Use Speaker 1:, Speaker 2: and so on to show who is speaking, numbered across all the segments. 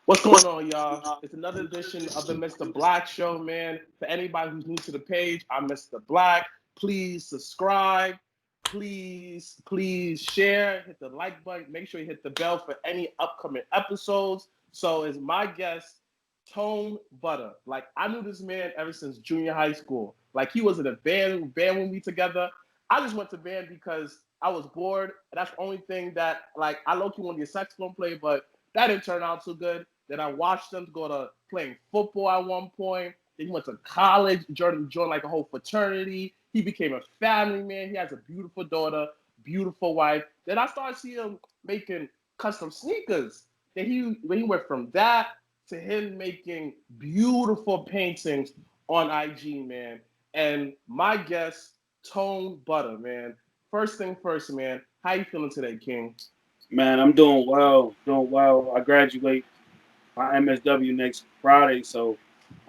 Speaker 1: What's going on, y'all? It's another edition of the Mr. Black Show, man. For anybody who's new to the page, I'm Mr. Black. Please subscribe. Please share. Hit the like button. Make sure you hit the bell for any upcoming episodes. So, as my guest, Tone Butta. Like, I knew this man ever since junior high school. Like, he was in a band with me together. I just went to band because I was bored. And that's the only thing that, like, I low-key wanted to be a saxophone player, but that didn't turn out too good. Then I watched him go to playing football at one point. Then he went to college, joined like a whole fraternity. He became a family man. He has a beautiful daughter, beautiful wife. Then I started seeing him making custom sneakers. When he went from that to him making beautiful paintings on IG, man. And my guest, Tone Butta, man. First thing first, man. How you feeling today, King?
Speaker 2: Man, I'm doing well, doing well. I graduate my MSW next Friday, so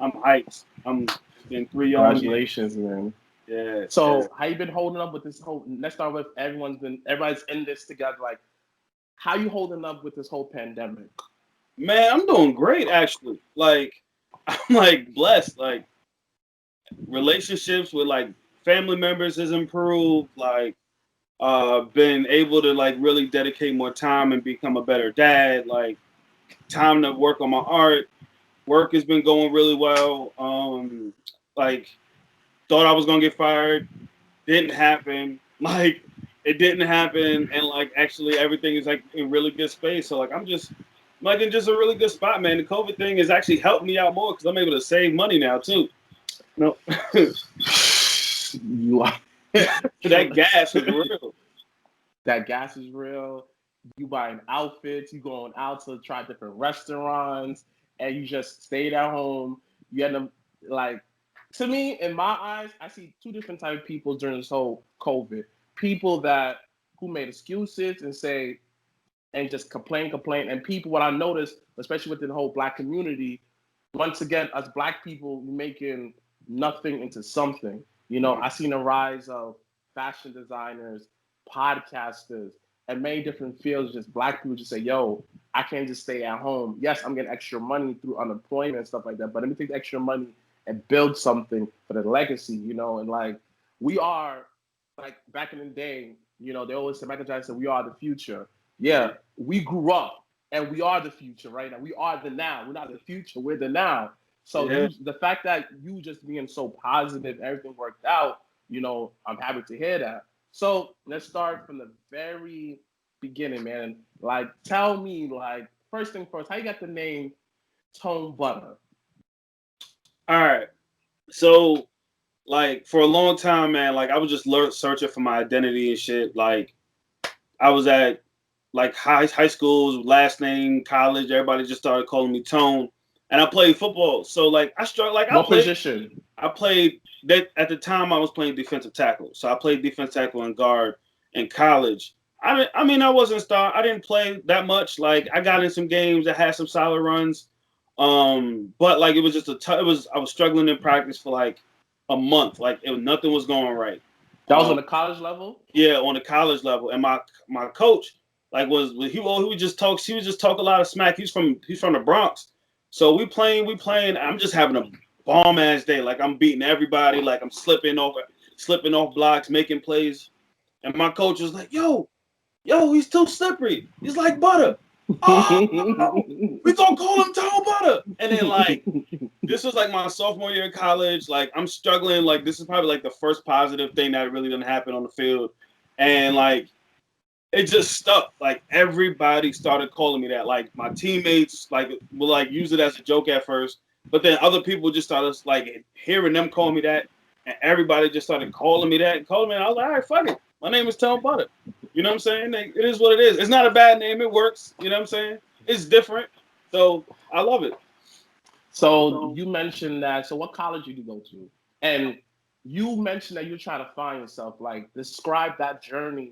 Speaker 2: I'm hyped. I'm been 3 years.
Speaker 1: Congratulations, man.
Speaker 2: Yeah, yeah.
Speaker 1: So how you been holding up with this whole? Let's start with everybody's in this together. Like, how you holding up with this whole pandemic?
Speaker 2: Man, I'm doing great actually. Like, I'm like blessed. Like, relationships with like family members has improved. Like, been able to like really dedicate more time and become a better dad. Like, time to work on my art. Work has been going really well. Like, thought I was gonna get fired, didn't happen. Like, it didn't happen, and like actually everything is like in really good space. So like I'm just like in just a really good spot, man. The COVID thing has actually helped me out more because I'm able to save money now too. No,
Speaker 1: You are.
Speaker 2: that gas is real.
Speaker 1: That gas is real. You buying outfits. You going out to try different restaurants, and you just stayed at home. You end up like, to me, in my eyes, I see two different type of people during this whole COVID. People that who made excuses and say and just complain, and people. What I noticed, especially within the whole Black community, once again, us Black people making nothing into something. I seen a rise of fashion designers, podcasters, and many different fields. Just Black people just say, "Yo, I can't just stay at home. Yes, I'm getting extra money through unemployment and stuff like that, but let me take the extra money and build something for the legacy." And like we are, like back in the day, they always say Michael Jackson said, "We are the future." Yeah, we grew up and we are the future right now. We are the now. We're not the future. We're the now. So
Speaker 2: Yeah.
Speaker 1: the fact that you just being so positive, everything worked out. I'm happy to hear that. So let's start from the very beginning, man. Like, tell me, like, first thing first, how you got the name Tone Butta?
Speaker 2: All right. So like for a long time, man, like I was just searching for my identity and shit. Like I was at like high school's last name, college. Everybody just started calling me Tone, and I played football. So like I struck like
Speaker 1: What position?
Speaker 2: I played that at the time I was playing defensive tackle. So I played defensive tackle and guard in college. I mean I wasn't star. I didn't play that much. Like I got in some games. I had some solid runs. But like it was just it was I was struggling in practice for like a month. Like nothing was going right.
Speaker 1: That was on
Speaker 2: Um,
Speaker 1: the college level?
Speaker 2: yeah, on the college level, and my coach like he would just talk. He would just talk a lot of smack. He's from the Bronx, so we playing. I'm just having a bomb ass day. Like I'm beating everybody. Like I'm slipping off blocks, making plays, and my coach was like, yo, he's too slippery. He's like butter. Oh, we gonna call him Tall Butter. And then like this was like my sophomore year of college. Like I'm struggling. Like this is probably like the first positive thing that really didn't happen on the field. And like it just stuck. Like everybody started calling me that. Like my teammates like will like use it as a joke at first, but then other people just started like hearing them call me that, and everybody just started calling me that and calling me. And I was like, all right, fuck it. My name is Tone Butter. You know what I'm saying? Like, it is what it is. It's not a bad name. It works. You know what I'm saying? It's different. So I love it.
Speaker 1: So you mentioned that. So what college did you go to? And you mentioned that you're trying to find yourself. Like, describe that journey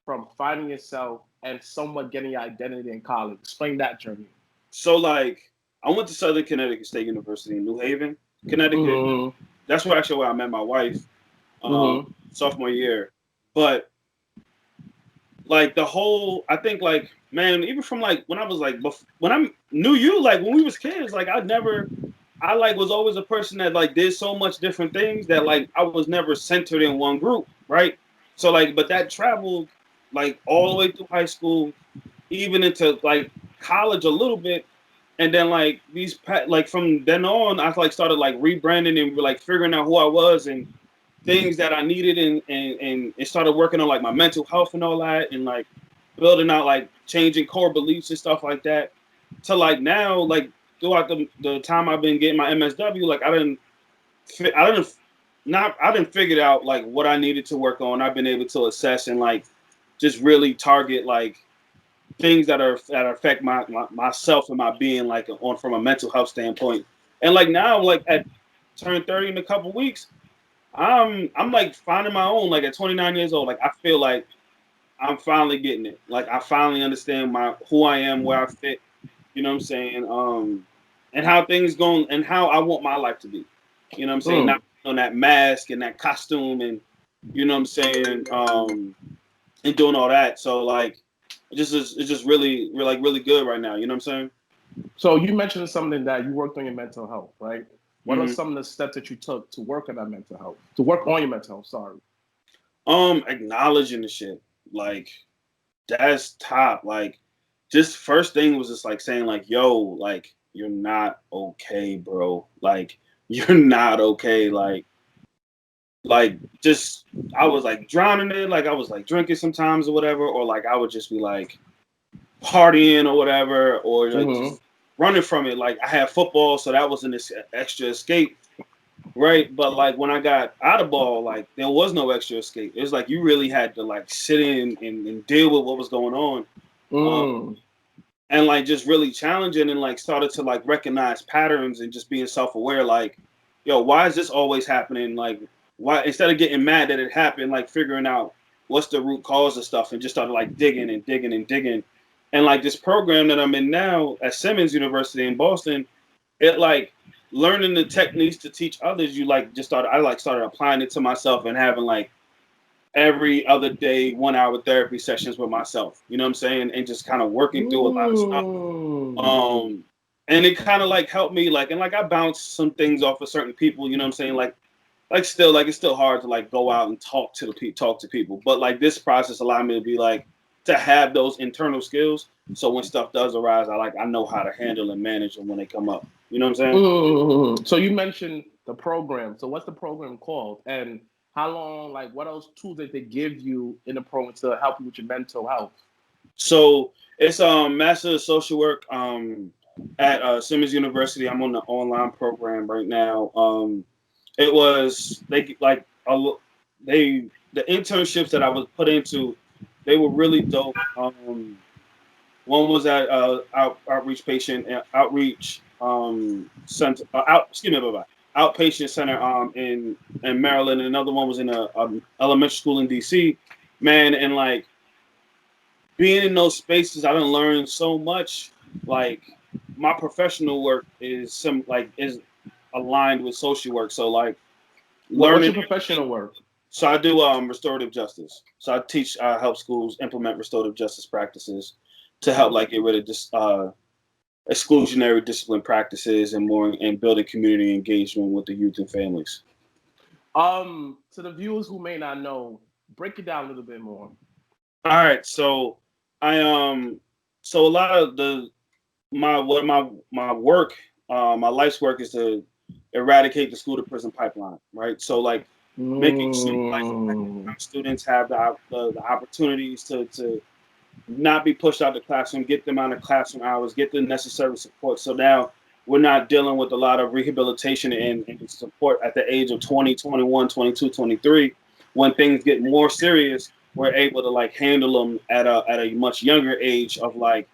Speaker 1: from finding yourself and somewhat getting your identity in college. Explain that journey.
Speaker 2: So like I went to Southern Connecticut State University in New Haven, Connecticut.
Speaker 1: Mm-hmm.
Speaker 2: That's where I met my wife,
Speaker 1: Mm-hmm.
Speaker 2: sophomore year. But like the whole, I think like, man, even from like when I was like, when I knew you, like when we was kids, like I like was always a person that like did so much different things that like I was never centered in one group, right? So like, but that traveled like all the way through high school, even into like college a little bit, and then like like from then on, I like started like rebranding and like figuring out who I was and things that I needed, and it started working on like my mental health and all that, and like building out like changing core beliefs and stuff like that. To like now, like throughout the time I've been getting my MSW, like I didn't figure out like what I needed to work on. I've been able to assess and like just really target like things that affect myself and my being like on from a mental health standpoint. And like now, like at turn 30 in a couple weeks, I'm like finding my own. Like at 29 years old, like I feel like I'm finally getting it. Like I finally understand who I am, where I fit. You know what I'm saying? And how things going and how I want my life to be. You know what I'm saying? Not on that mask and that costume and you know what I'm saying? And doing all that. So like it's just really good right now. You know what I'm saying?
Speaker 1: So you mentioned something that you worked on your mental health, right? What are
Speaker 2: Mm-hmm.
Speaker 1: some of the steps that you took to work on that mental health? To work on your mental health, sorry.
Speaker 2: Acknowledging the shit. Like that's top. Like just first thing was just like saying like, yo, like you're not okay, bro. Like you're not okay. Like just I was like drowning in, like I was like drinking sometimes or whatever, or like I would just be like partying or whatever, or like just running from it. Like I had football, so that was an extra escape, right? But like when I got out of ball, like there was no extra escape. It was like you really had to like sit in and deal with what was going on. And like just really challenging and like started to like recognize patterns and just being self-aware, like, yo, why is this always happening? Like why instead of getting mad that it happened, like figuring out what's the root cause of stuff and just started like digging and digging and digging. And like this program that I'm in now at Simmons University in Boston, it like learning the techniques to teach others, I started applying it to myself and having like every other day 1 hour therapy sessions with myself, you know what I'm saying, and just kind of working through a lot of stuff. And it kind of like helped me like, and like I bounced some things off of certain people, you know what I'm saying, like still like it's still hard to like go out and talk to people, but like this process allowed me to be like to have those internal skills, so when stuff does arise, I know how to handle and manage them when they come up, you know what I'm saying.
Speaker 1: So you mentioned the program. So what's the program called? And how long, like what else tools did they give you in the program to help you with your mental health?
Speaker 2: So it's Master of Social Work at Simmons University. I'm on the online program right now. It was the internships that I was put into, they were really dope. One was at outreach center, outpatient center in Maryland, and another one was in a elementary school in DC. Man, and like being in those spaces, I done learned so much. Like my professional work is aligned with social work. So like
Speaker 1: What's
Speaker 2: learning.
Speaker 1: your professional work?
Speaker 2: So I do restorative justice. So I help schools implement restorative justice practices to help like get rid of this exclusionary discipline practices and building community engagement with the youth and families.
Speaker 1: To the viewers who may not know, break it down a little bit more.
Speaker 2: All right, so so a lot of my work, my life's work is to eradicate the school to prison pipeline, right? So like making sure like students have the opportunities to not be pushed out of the classroom, get them out of classroom hours, get the necessary support. So now we're not dealing with a lot of rehabilitation and support at the age of 20, 21, 22, 23. When things get more serious, we're able to like handle them at a much younger age of like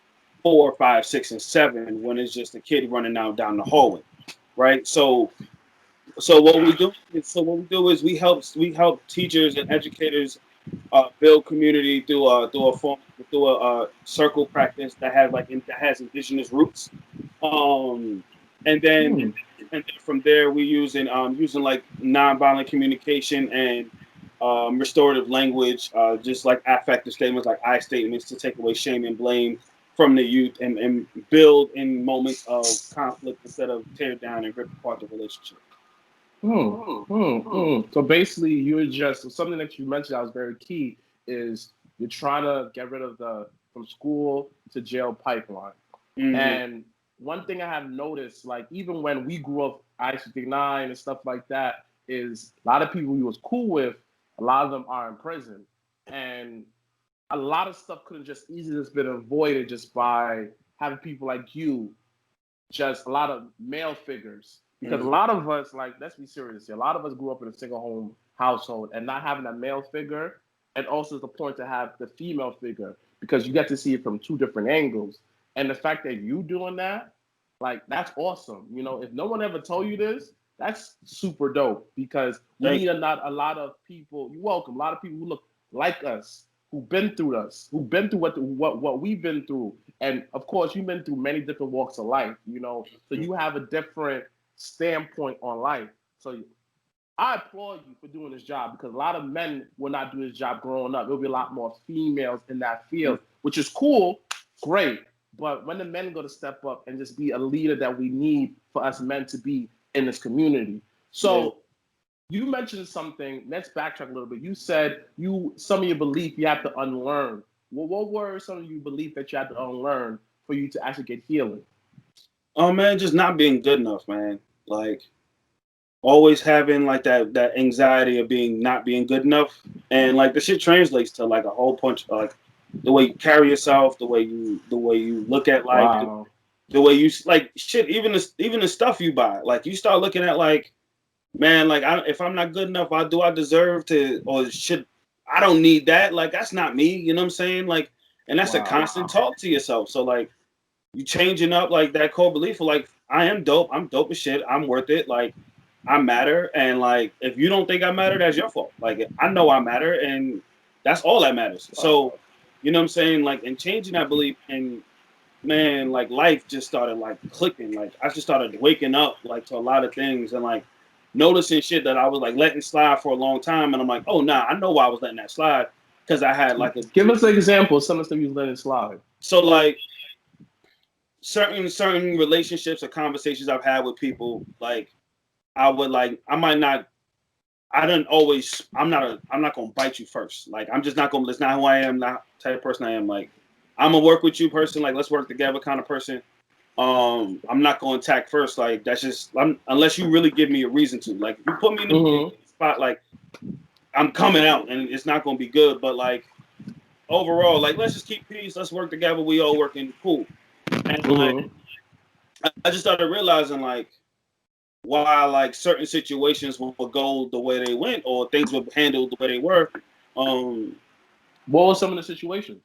Speaker 2: 4, 5, 6, and 7, when it's just a kid running down the hallway, right? So what we do is we help teachers and educators build community through a circle practice that has indigenous roots, and then from there we using like nonviolent communication and restorative language, just like affective statements, like I statements, to take away shame and blame from the youth and build in moments of conflict instead of tear down and rip apart the relationship.
Speaker 1: So basically, you're just something that you mentioned that was very key is you're trying to get rid of the from school to jail pipeline.
Speaker 2: Mm-hmm.
Speaker 1: And one thing I have noticed, like even when we grew up, I-69 and stuff like that, is a lot of people we was cool with, a lot of them are in prison. And a lot of stuff could have just easily just been avoided just by having people like you, just a lot of male figures. Because a lot of us, like, let's be serious here, a lot of us grew up in a single home household and not having a male figure, and also the point to have the female figure, because you get to see it from two different angles. And the fact that you doing that, like, that's awesome. You know, if no one ever told you this, that's super dope, because we need a lot of people. You're welcome. A lot of people who look like us, who've been through what we've been through. And of course, you've been through many different walks of life, you know, so you have a different standpoint on life. So I applaud you for doing this job, because a lot of men will not do this job growing up. There'll be a lot more females in that field, which is cool, great. But when the men go to step up and just be a leader that we need for us men to be in this community. So you mentioned something. Let's backtrack a little bit. You said some of your belief you have to unlearn. Well, what were some of your belief that you had to unlearn for you to actually get healing?
Speaker 2: Oh man, just not being good enough, man. Like always having like that anxiety of not being good enough, and like the shit translates to like a whole bunch of like the way you carry yourself, the way you look at life,
Speaker 1: Wow.
Speaker 2: the way you like shit, even the stuff you buy. Like you start looking at like, man, like if I'm not good enough, I deserve to, or should I don't need that. Like that's not me. You know what I'm saying? Like, and that's a constant talk to yourself. So like you changing up like that core belief of like I am dope. I'm dope as shit. I'm worth it. Like I matter. And like if you don't think I matter, that's your fault. Like I know I matter, and that's all that matters. So you know what I'm saying? Like and changing that belief, and man, like life just started like clicking. Like I just started waking up like to a lot of things, and like noticing shit that I was like letting slide for a long time, and I'm like, oh nah, I know why I was letting that slide, because I had like
Speaker 1: give us an example of some of the stuff you was letting slide.
Speaker 2: So like certain relationships or conversations I've had with people, like I would like I might not I don't always I'm not gonna bite you first. Like I'm just not gonna that's not who I am, not the type of person I am. Like I'm gonna work with you person, like let's work together kind of person. I'm not gonna attack first. Like that's just unless you really give me a reason to. Like if you put me in the spot, like I'm coming out and it's not gonna be good. But like overall, like let's just keep peace, let's work together, we all working cool. And like I just started realizing like why like certain situations would go the way they went, or things were handled the way they were.
Speaker 1: What were some of the situations?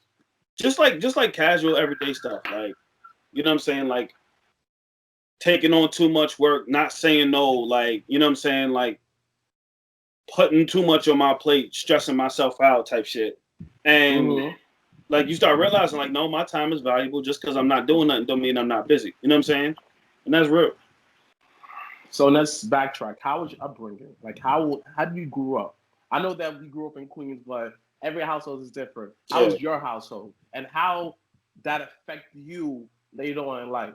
Speaker 2: Just like casual everyday stuff, like you know what I'm saying, like taking on too much work, not saying no, like you know what I'm saying, like putting too much on my plate, stressing myself out type shit. And like you start realizing like no, my time is valuable. Just because I'm not doing nothing don't mean I'm not busy. You know what I'm saying? And that's real.
Speaker 1: So let's backtrack. How was your upbringing? Like how did you grow up? I know that we grew up in Queens, but every household is different. How was your household, and how that affect you later on in life?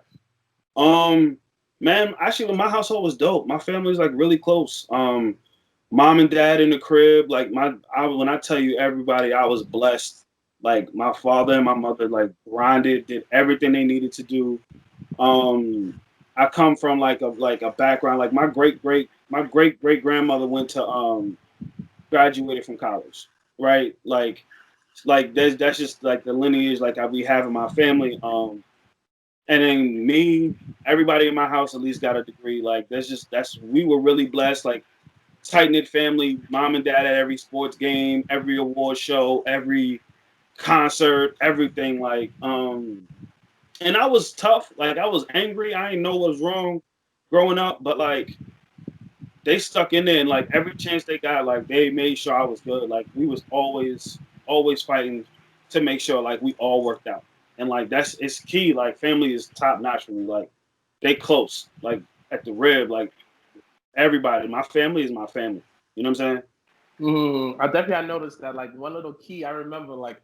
Speaker 2: Man, actually, my household was dope. My family's like really close. Mom and dad in the crib. Like when I tell you everybody, I was blessed. Like my father and my mother like grinded, did everything they needed to do. I come from like a background, like my great great grandmother went to graduated from college, right? Like that's just like the lineage like we have in my family. And then me, everybody in my house at least got a degree. Like we were really blessed. Like tight knit family, mom and dad at every sports game, every award show, every concert, everything. Like and I was tough. Like I was angry. I didn't know what was wrong growing up, but like they stuck in there, and like every chance they got, like they made sure I was good. Like we was always fighting to make sure like we all worked out. And like it's key. Like family is top notch for me. Like they close. Like at the rib. Like everybody. My family is my family. You know what I'm saying?
Speaker 1: I definitely noticed that. Like one little key, I remember. Like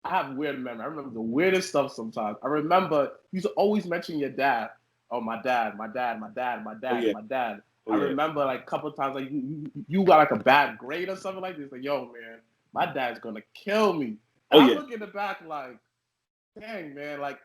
Speaker 1: I have weird memory. I remember the weirdest stuff sometimes. I remember you used to always mention your dad. Oh, my dad, my dad, my dad, my
Speaker 2: Oh
Speaker 1: dad,
Speaker 2: yeah.
Speaker 1: my dad.
Speaker 2: Oh
Speaker 1: I
Speaker 2: yeah.
Speaker 1: remember like a couple of times like you got like a bad grade or something like this. Like, yo, man, my dad's gonna kill me.
Speaker 2: Oh
Speaker 1: And I'm
Speaker 2: yeah.
Speaker 1: looking in the back like, dang, man, like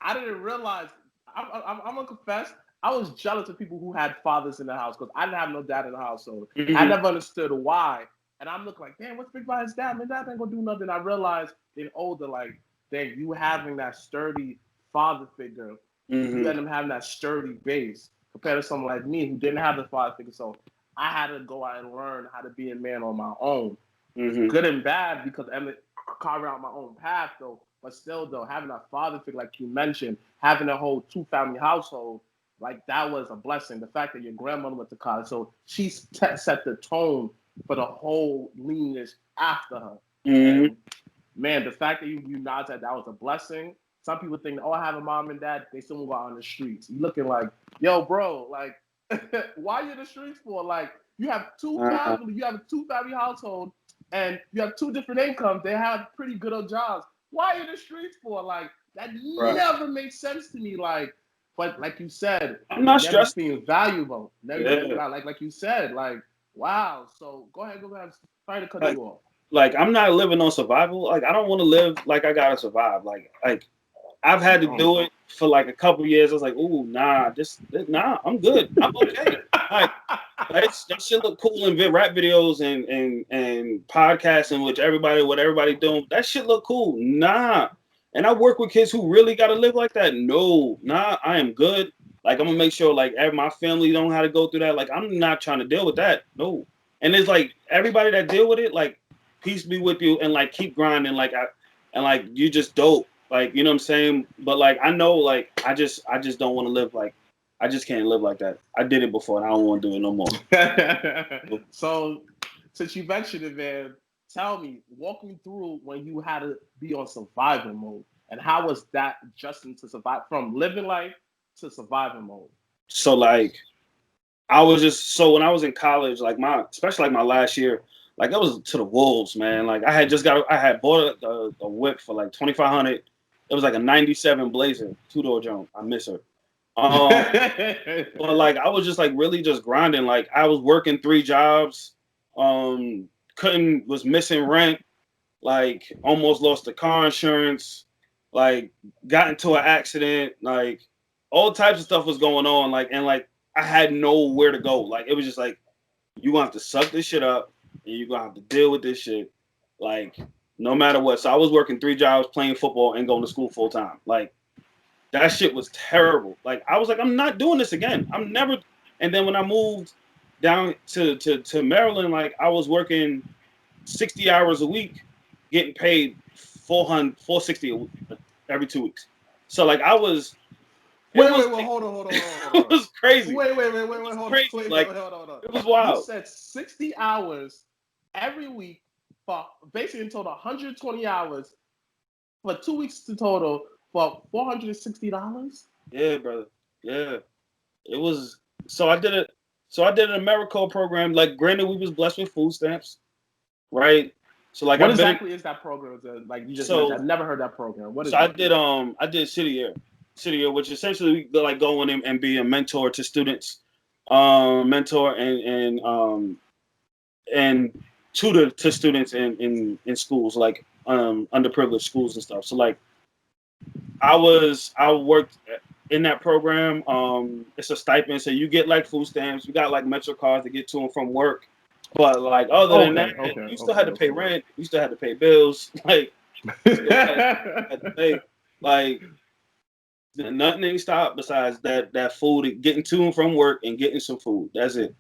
Speaker 1: I didn't realize. I'm gonna confess, I was jealous of people who had fathers in the house because I didn't have no dad in the house, so I
Speaker 2: Mm-hmm.
Speaker 1: never understood why. And I'm looking like, damn, what's big about his dad? My dad ain't gonna do nothing. I realized in older, like, dang, you having that sturdy father figure, you
Speaker 2: Mm-hmm.
Speaker 1: end up having that sturdy base compared to someone like me who didn't have the father figure. So I had to go out and learn how to be a man on my own,
Speaker 2: Mm-hmm.
Speaker 1: good and bad, because I'm carving out my own path though. But still though, having a father figure like you mentioned, having a whole 2-family household, like that was a blessing. The fact that your grandmother went to college, so she set the tone for the whole lineage after her.
Speaker 2: Mm-hmm.
Speaker 1: And man, the fact that you nodded that was a blessing. Some people think, oh, I have a mom and dad, they still move out on the streets. You looking like, yo, bro, like, why you in the streets for? Like, you have
Speaker 2: Uh-huh.
Speaker 1: you have a 2-family household, and you have 2 different incomes. They have pretty good old jobs. Why you in the streets for? Like, that
Speaker 2: Right.
Speaker 1: never made sense to me. Like, but like you said,
Speaker 2: I'm not
Speaker 1: never
Speaker 2: stressed.
Speaker 1: seemed valuable. Never
Speaker 2: Yeah.
Speaker 1: like you said, like, wow. So go ahead. Sorry to cut
Speaker 2: Like
Speaker 1: you off.
Speaker 2: like I'm not living on survival. Like I don't want to live like I gotta survive. Like I've had to do it for like a couple years. I was like, ooh, nah, nah, I'm good. I'm okay. Like that shit look cool in rap videos and podcasts in which what everybody doing. That shit look cool. Nah. And I work with kids who really gotta live like that. No, nah, I am good. Like I'm gonna make sure like my family don't have to go through that. Like I'm not trying to deal with that. No. And it's like everybody that deal with it, like peace be with you and like keep grinding. Like you just dope. Like, you know what I'm saying? But like I know like I just don't want to live like I just can't live like that. I did it before and I don't want to do it no more.
Speaker 1: So, since you mentioned it, man, tell me, walk me through when you had to be on survival mode, and how was that adjusting to survive from living life to survival mode?
Speaker 2: So like I was just so when I was in college, like especially like my last year, like it was to the wolves, man. Like I had bought a whip for like 2,500. It was like a '97 Blazer, 2-door Jones. I miss her. Um, but like I was just like really just grinding. Like I was working 3 jobs. Um, was missing rent. Like almost lost the car insurance. Like got into an accident. Like all types of stuff was going on. Like I had nowhere to go. Like it was just like you gonna have to suck this shit up and you're gonna have to deal with this shit. Like no matter what. So I was working 3 jobs, playing football, and going to school full time. Like that shit was terrible. Like I was like, I'm not doing this again. I'm never. And then when I moved down to Maryland, like I was working 60 hours a week, getting paid 460 a week, every 2 weeks. So like I was, it was like,
Speaker 1: Hold
Speaker 2: it
Speaker 1: on.
Speaker 2: was crazy.
Speaker 1: Wait,
Speaker 2: It was
Speaker 1: hold on.
Speaker 2: crazy. Like
Speaker 1: Hold on.
Speaker 2: it was
Speaker 1: You
Speaker 2: wild.
Speaker 1: said 60 hours every week for basically in total 120 hours for 2 weeks in total for $460?
Speaker 2: Yeah, brother. Yeah, it was. So I did it. So I did an AmeriCorps program. Like, granted, we was blessed with food stamps, right? So like
Speaker 1: What
Speaker 2: I've been
Speaker 1: exactly is that program? Like you just mentioned,
Speaker 2: so
Speaker 1: I've never heard that program. What is
Speaker 2: so
Speaker 1: it?
Speaker 2: I did City Year, which essentially we like go in and be a mentor to students, mentor and tutor to students in schools like underprivileged schools and stuff. So like I worked in that program. It's a stipend, so you get like food stamps. You got like Metro cards to get to and from work. But like other than that, you still had to pay rent. You still had to pay bills. Like you still had to pay. Like nothing ain't stopped besides that food, getting to and from work and getting some food. That's it.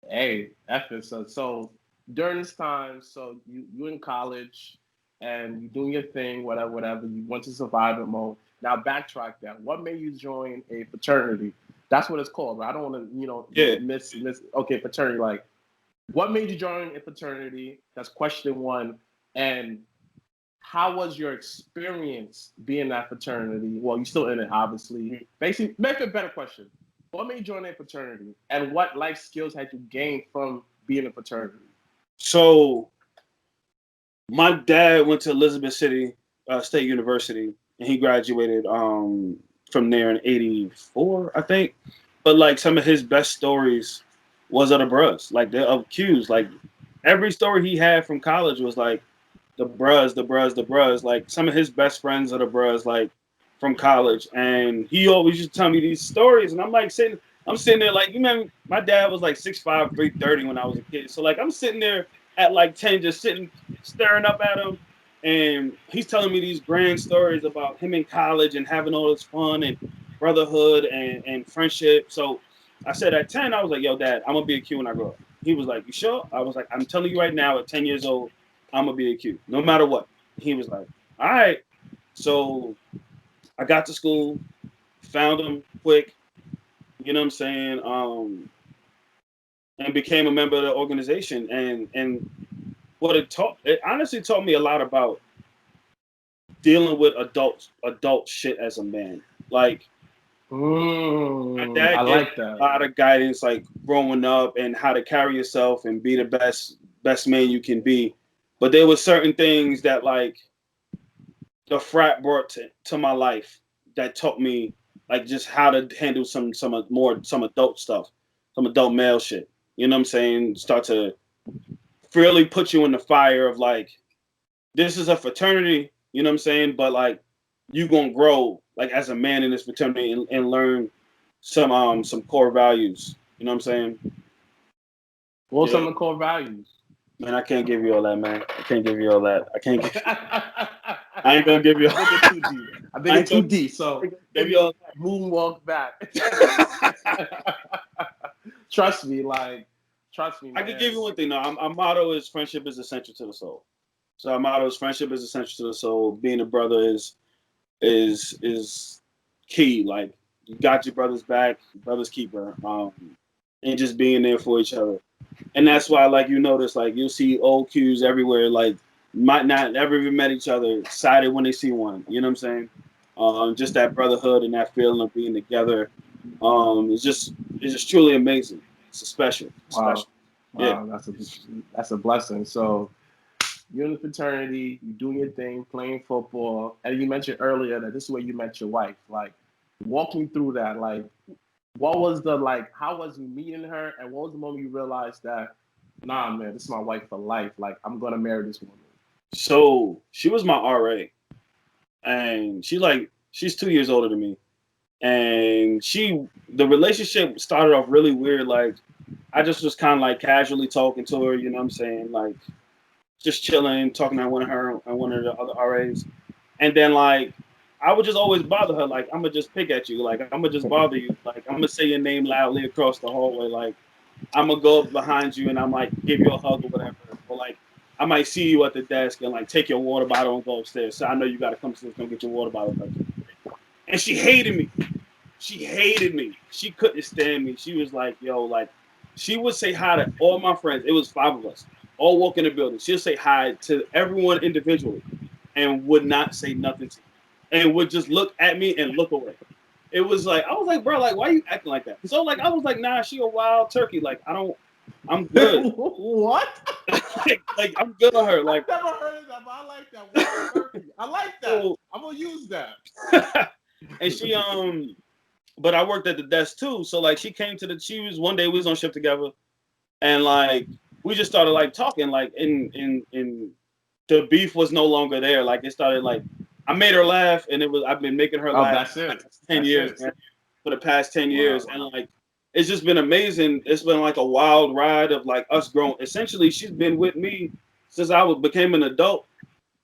Speaker 1: Hey, so during this time, so you in college and you doing your thing, whatever. You went to survival mode. Now backtrack that. What made you join a fraternity? That's what it's called. Right? I don't want to,
Speaker 2: Yeah.
Speaker 1: miss. Okay, fraternity. Like, what made you join a fraternity? That's question one. And how was your experience being in that fraternity? Well, you're still in it, obviously. Basically, make a better question. What made you join a fraternity, and what life skills had you gained from being a fraternity?
Speaker 2: So my dad went to Elizabeth City State University, and he graduated from there in '84, I think. But like some of his best stories was of the Bruz, like the of Q's. Like every story he had from college was like the Bruz, the Bruz, the Bruz. Like some of his best friends are the Bruz, like from college, and he always used to tell me these stories, and I'm sitting there like, you remember, my dad was like 6'5", 330 when I was a kid, so like I'm sitting there at like 10, just sitting, staring up at him, and he's telling me these grand stories about him in college and having all this fun and brotherhood and friendship. So I said at 10, I was like, yo, Dad, I'm gonna be a Q when I grow up. He was like, you sure? I was like, I'm telling you right now, at 10 years old, I'm gonna be a Q, no matter what. He was like, all right. So I got to school, found him quick, you know what I'm saying, and became a member of the organization. And what it honestly taught me a lot about dealing with adult shit as a man. Like my
Speaker 1: I
Speaker 2: dad gave me
Speaker 1: like that.
Speaker 2: a lot of guidance, like growing up and how to carry yourself and be the best man you can be. But there were certain things that like the frat brought to my life that taught me like just how to handle some adult stuff, some adult male shit. You know what I'm saying? Start to really put you in the fire of like, this is a fraternity, you know what I'm saying? But like you gonna grow like as a man in this fraternity and learn some core values. You know what I'm saying?
Speaker 1: What are
Speaker 2: Yeah.
Speaker 1: some of the core values?
Speaker 2: Man, I can't give you all that, man. I can't give you all that. I ain't gonna give you.
Speaker 1: I think it's too deep. I think it's too deep. So
Speaker 2: give you all
Speaker 1: moonwalk back. Trust me, man.
Speaker 2: I can give you one thing. No, our motto is friendship is essential to the soul. So our motto is friendship is essential to the soul. Being a brother is key. Like you got your brother's back, your brother's keeper, and just being there for each other. And that's why, like you notice, like you'll see old Qs everywhere. Like might not ever even met each other, excited when they see one. You know what I'm saying? Just that brotherhood and that feeling of being together. It's just truly amazing. It's special.
Speaker 1: Wow.
Speaker 2: Yeah.
Speaker 1: Wow, that's a blessing. So you're in the fraternity, you're doing your thing, playing football, and you mentioned earlier that this is where you met your wife. Like, walk me through that. Like, what was how was you meeting her, and what was the moment you realized that, nah, man, this is my wife for life. Like, I'm gonna marry this woman.
Speaker 2: So she was my RA, and she's 2 years older than me, and the relationship started off really weird. Like I just was kind of like casually talking to her, you know what I'm saying, like just chilling, talking to one of the other RAs, and then like I would just always bother her. Like I'm gonna just pick at you, like I'm gonna just bother you, like I'm gonna say your name loudly across the hallway, like I'm gonna go up behind you and I'm like give you a hug or whatever, or like I might see you at the desk and like take your water bottle and go upstairs. So I know you gotta come upstairs and get your water bottle. And she hated me. She hated me. She couldn't stand me. She was like, yo, like she would say hi to all my friends. It was 5 of us, all walk in the building. She'll say hi to everyone individually and would not say nothing to me and would just look at me and look away. It was like, I was like, bro, like, why are you acting like that? So like, I was like, nah, she a wild turkey. Like, I'm good.
Speaker 1: What?
Speaker 2: like, I'm good on her. Like,
Speaker 1: I've never heard of that, but I like that. Wild turkey. I like that.
Speaker 2: So,
Speaker 1: I'm gonna use that.
Speaker 2: and she but I worked at the desk too. So like she came to one day we was on shift together and like we just started like talking like in the beef was no longer there. Like it started like I made her laugh and I've been making her laugh
Speaker 1: That's it.
Speaker 2: 10 years, man, for the past 10 years.
Speaker 1: Wow.
Speaker 2: And like it's just been amazing. It's been like a wild ride of like us growing. Essentially, she's been with me since became an adult.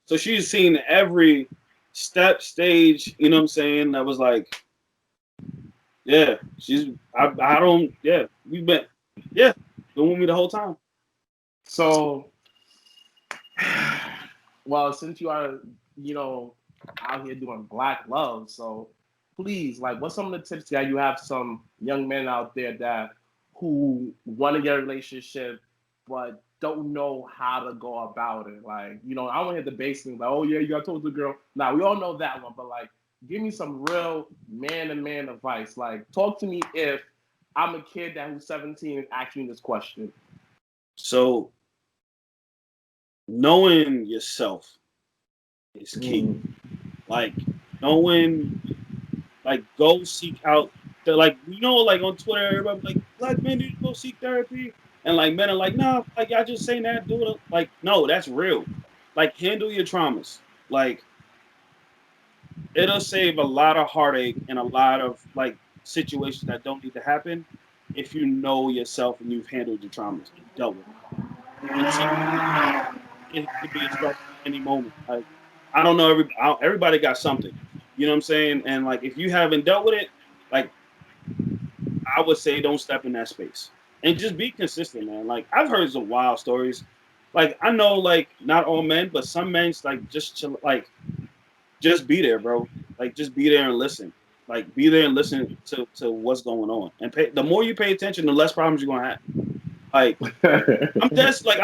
Speaker 2: So she's seen every stage, you know what I'm saying? That was like, yeah, we've been with me the whole time.
Speaker 1: So, well, since you are, out here doing black love, so please, like, what's some of the tips that you have some young men out there who want to get a relationship but don't know how to go about it? Like, I want to hit the basics, like, oh yeah, you got to talk to the girl. Now we all know that one, but like, give me some real man-to-man advice. Like, talk to me if I'm a kid who's 17 and asking this question.
Speaker 2: So knowing yourself is key. Like knowing, like go seek out the, like, like on Twitter, everybody like black men need to go seek therapy, and like men are like, no, like y'all just saying that, do it. Like, no, that's real. Like handle your traumas. Like it'll save a lot of heartache and a lot of like situations that don't need to happen if you know yourself and you've handled your traumas and dealt with it. And it could be a start at any moment. Like I don't know, everybody got something. You know what I'm saying? And like if you haven't dealt with it, like I would say don't step in that space and just be consistent, man. Like I've heard some wild stories. Like I know, like not all men, but some men's like just chill, like just be there, bro. Like just be there and listen. Like be there and listen to what's going on. And the more you pay attention, the less problems you're gonna have. Like I'm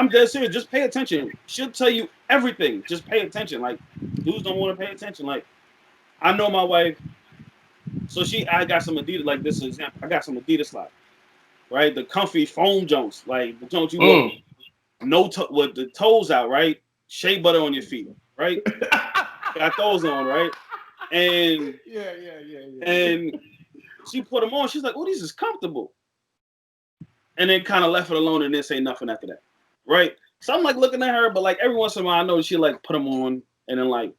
Speaker 2: dead serious. Just pay attention. She'll tell you everything. Just pay attention. Like dudes don't want to pay attention. Like I know my wife. So I got some Adidas. Like this is an example. I got some Adidas slides, right? The comfy foam Jones, like the Jones you walk with the toes out, right? Shea butter on your feet, right? Got those on, right? And
Speaker 1: yeah.
Speaker 2: and she put them on. She's like, "Oh, these is comfortable." And then kind of left it alone and didn't say nothing after that, right? So I'm like looking at her, but like every once in a while, I know she like put them on and then like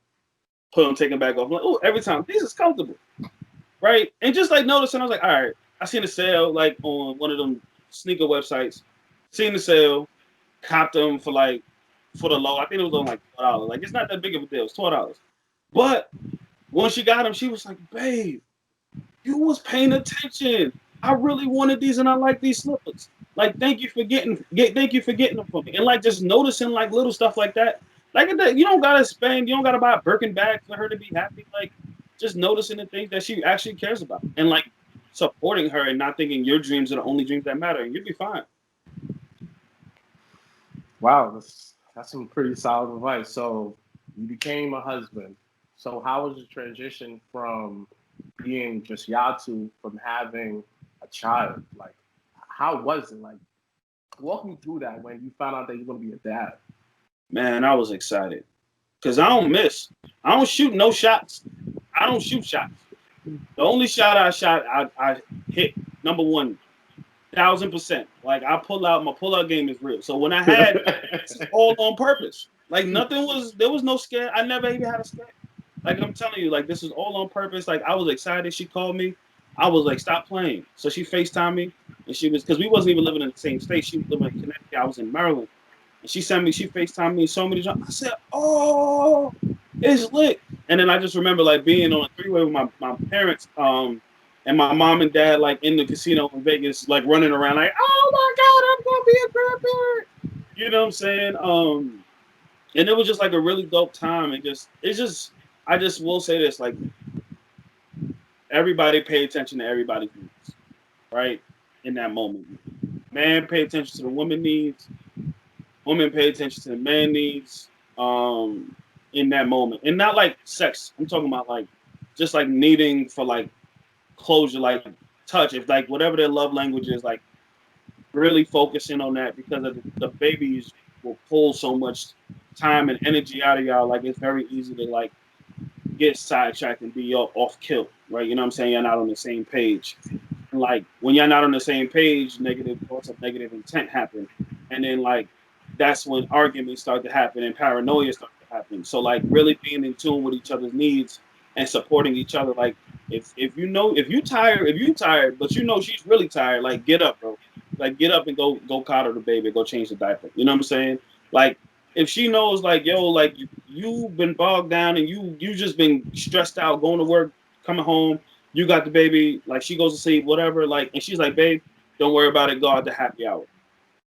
Speaker 2: put them, take them back off. I'm like, oh, every time these is comfortable, right? And just like noticing, I was like, all right, I seen a sale like on one of them sneaker websites. Seen the sale, copped them for the low. I think it was on like $12. Like it's not that big of a deal. It's $12. But when she got them, she was like, babe, you was paying attention. I really wanted these and I like these slippers. Like, thank you for getting them for me. And like just noticing like little stuff like that. Like you don't gotta spend, you don't gotta buy a Birkin bag for her to be happy. Like just noticing the things that she actually cares about. And like supporting her and not thinking your dreams are the only dreams that matter, and you'll be fine.
Speaker 1: Wow, that's some pretty solid advice. So you became a husband. So how was the transition from being just Yatu from having a child? Like, how was it? Like, walk me through that when you found out that you're gonna be a dad.
Speaker 2: Man, I was excited. Cause I don't miss. I don't shoot no shots. I don't shoot shots. The only shot I shot, I hit number 1,000%. Like I pull out, my pull out game is real. So when I had, this is all on purpose. Like there was no scare. I never even had a scare. Like I'm telling you, like this is all on purpose. Like I was excited. She called me. I was like, stop playing. So she FaceTimed me, and she was, because we wasn't even living in the same state. She was living in Connecticut. I was in Maryland. And she FaceTimed me so many times. I said, oh, it's lit. And then I just remember like being on a three-way with my parents, and my mom and dad like in the casino in Vegas, like running around like, oh my God, I'm gonna be a grandparent. You know what I'm saying? And it was just like a really dope time. I just will say this, like everybody pay attention to everybody's needs, right? In that moment. Man, pay attention to the woman needs. Women pay attention to the man needs in that moment. And not like sex. I'm talking about like just like needing for like closure, like touch. If like whatever their love language is, like really focusing on that, because of the babies will pull so much time and energy out of y'all. Like it's very easy to like get sidetracked and be off kill, right? You know what I'm saying? You're not on the same page. And like when you're not on the same page, negative thoughts of negative intent happen. And then like that's when arguments start to happen and paranoia starts to happen. So like really being in tune with each other's needs and supporting each other. Like if you tired, but you know she's really tired, like get up, bro. Like get up and go coddle the baby, go change the diaper. You know what I'm saying? Like if she knows like yo, like you've been bogged down and you just been stressed out going to work, coming home, you got the baby, like she goes to sleep, whatever, like, and she's like, babe, don't worry about it, go out to happy hour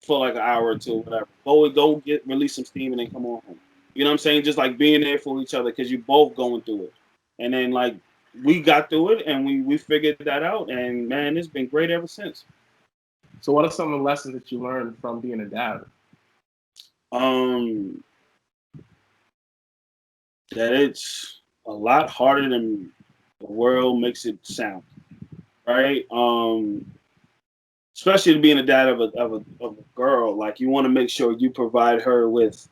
Speaker 2: for like an hour or two, whatever. Go release some steam and then come on home. You know what I'm saying? Just like being there for each other because you both going through it. And then like we got through it and we figured that out, and man, it's been great ever since.
Speaker 1: So what are some of the lessons that you learned from being a dad?
Speaker 2: That it's a lot harder than the world makes it sound. Right? especially being a dad of a girl, like you want to make sure you provide her with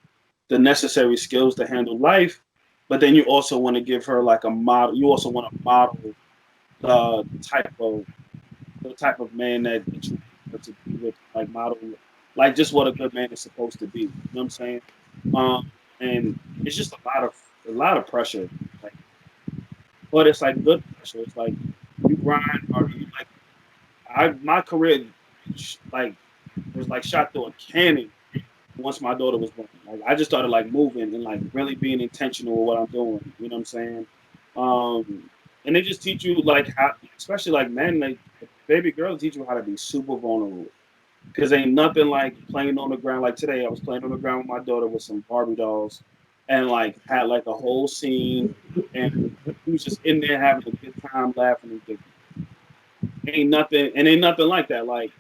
Speaker 2: the necessary skills to handle life, but then you also want to give her like a model. You also want to model the type of man that you want to be with, like model, like just what a good man is supposed to be. You know what I'm saying? Um, and it's just a lot of pressure, like, but it's like good pressure. It's like you grind hard. You like my career, like was like shot through a cannon once my daughter was born. Like I just started like moving and like really being intentional with what I'm doing. You know what I'm saying? And they just teach you like how, especially like men, like baby girls teach you how to be super vulnerable. Because ain't nothing like playing on the ground. Like today, I was playing on the ground with my daughter with some Barbie dolls, and like had like a whole scene, and we was just in there having a good time, laughing and giggling. Ain't nothing like that. Like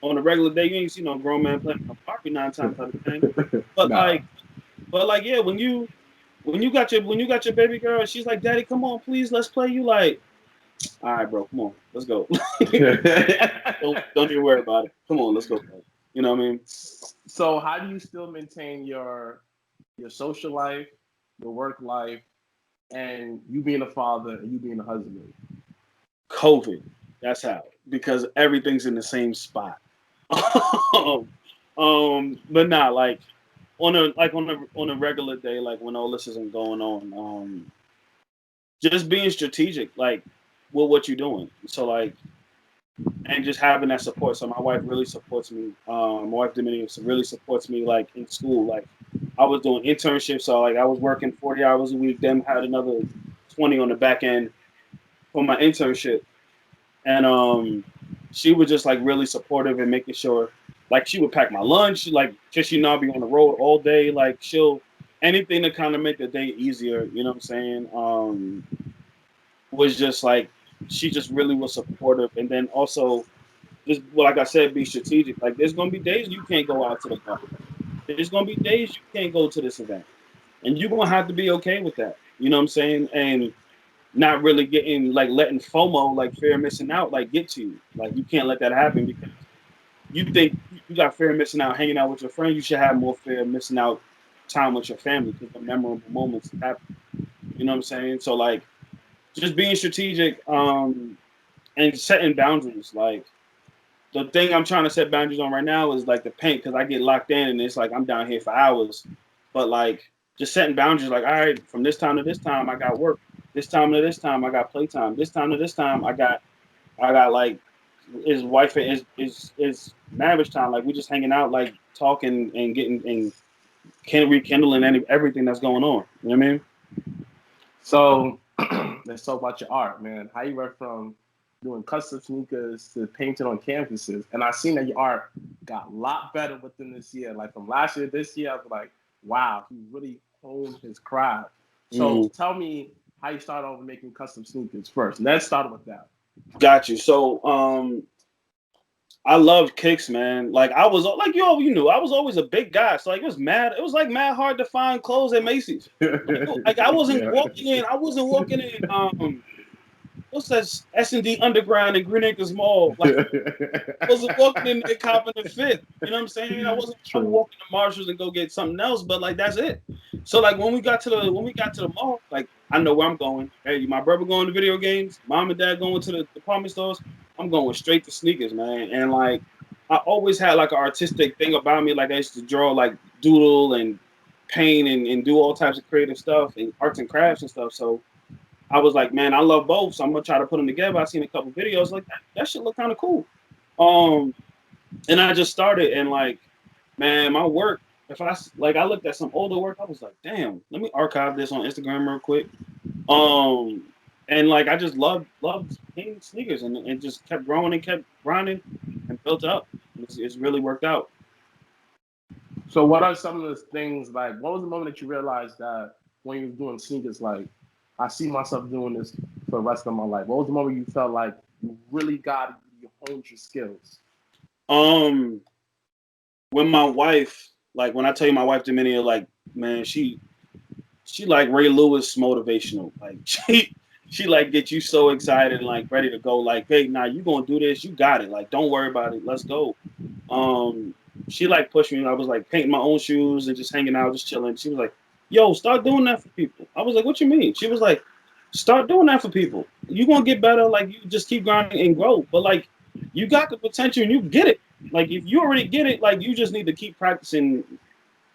Speaker 2: on a regular day, you ain't see no grown man playing a Barbie 9 times out of 10. But
Speaker 1: Nah.
Speaker 2: like, yeah, when you got your baby girl, she's like, "Daddy, come on, please, let's play." You like, all right, bro, come on, let's go. Don't you worry about it. Come on, let's go. You know what I mean?
Speaker 1: So how do you still maintain your social life, your work life, and you being a father and you being a husband?
Speaker 2: COVID. That's how. Because everything's in the same spot. But not like on a regular day, like when all this isn't going on. Just being strategic, like with what you're doing. So like, and just having that support. So my wife really supports me. My wife Dominique really supports me, like in school. Like I was doing internships, so like I was working 40 hours a week. Then had another 20 on the back end for my internship, and she was just like really supportive and making sure, like she would pack my lunch, like just I'll be on the road all day. Like she'll anything to kind of make the day easier. You know what I'm saying? Was just like she just really was supportive, and then also just well, like I said, be strategic. Like there's gonna be days you can't go out to the bar. There's gonna be days you can't go to this event, and you're gonna have to be okay with that. You know what I'm saying? And not really getting like letting FOMO, like fear of missing out, like get to you. Like you can't let that happen because you think you got fear of missing out hanging out with your friends. You should have more fear of missing out time with your family because the memorable moments happen. You know what I'm saying? So like just being strategic and setting boundaries. Like the thing I'm trying to set boundaries on right now is like the paint because I get locked in and it's like I'm down here for hours. But like just setting boundaries, like all right, from this time to this time I got work. This time to this time I got playtime. This time to this time I got like his wife and his marriage time. Like we just hanging out, like talking and getting and can rekindling everything that's going on. You know what I mean?
Speaker 1: So let's talk about your art, man. How you went from doing custom sneakers to painting on canvases, and I seen that your art got a lot better within this year. Like from last year, this year, I was like, wow, he really honed his craft. So
Speaker 2: Mm-hmm.
Speaker 1: tell me how you started over making custom sneakers first. Let's start with that.
Speaker 2: Got you. So I love kicks, man. Like I was like you knew I was always a big guy, so like it was like mad hard to find clothes at Macy's. Like I wasn't
Speaker 1: Yeah.
Speaker 2: walking in. I wasn't walking in. What's that S&D Underground in Green Acres Mall? Like I wasn't walking in there copping the fifth. You know what I'm saying? I wasn't trying to
Speaker 1: True.
Speaker 2: walk into Marshalls and go get something else. But like that's it. So like when we got to the mall, like I know where I'm going. Hey, my brother going to video games. Mom and dad going to the department stores. I'm going straight to sneakers, man. And like I always had like an artistic thing about me. Like I used to draw, like doodle and paint and do all types of creative stuff and arts and crafts and stuff. So I was like, man, I love both, so I'm gonna try to put them together. I seen a couple videos like that shit look kind of cool. Um, and I just started and like, man, my work. If I looked at some older work, I was like, damn, let me archive this on Instagram real quick. Um, and like I just loved painting sneakers and just kept growing and kept grinding and built up. It's really worked out.
Speaker 1: So what are some of the things like? What was the moment that you realized that when you were doing sneakers, like I see myself doing this for the rest of my life? What was the moment you felt like you really got you honed your skills?
Speaker 2: Um, when my wife, like when I tell you my wife Dominia, like man, she like Ray Lewis motivational. Like she like get you so excited and like ready to go. Like, hey, nah, you gonna do this? You got it. Like, don't worry about it. Let's go. She like pushed me. I was like painting my own shoes and just hanging out, just chilling. She was like, "Yo, start doing that for people." I was like, "What you mean?" She was like, "Start doing that for people. You gonna get better. Like, you just keep grinding and grow. But like, you got the potential and you get it. Like, if you already get it, like, you just need to keep practicing,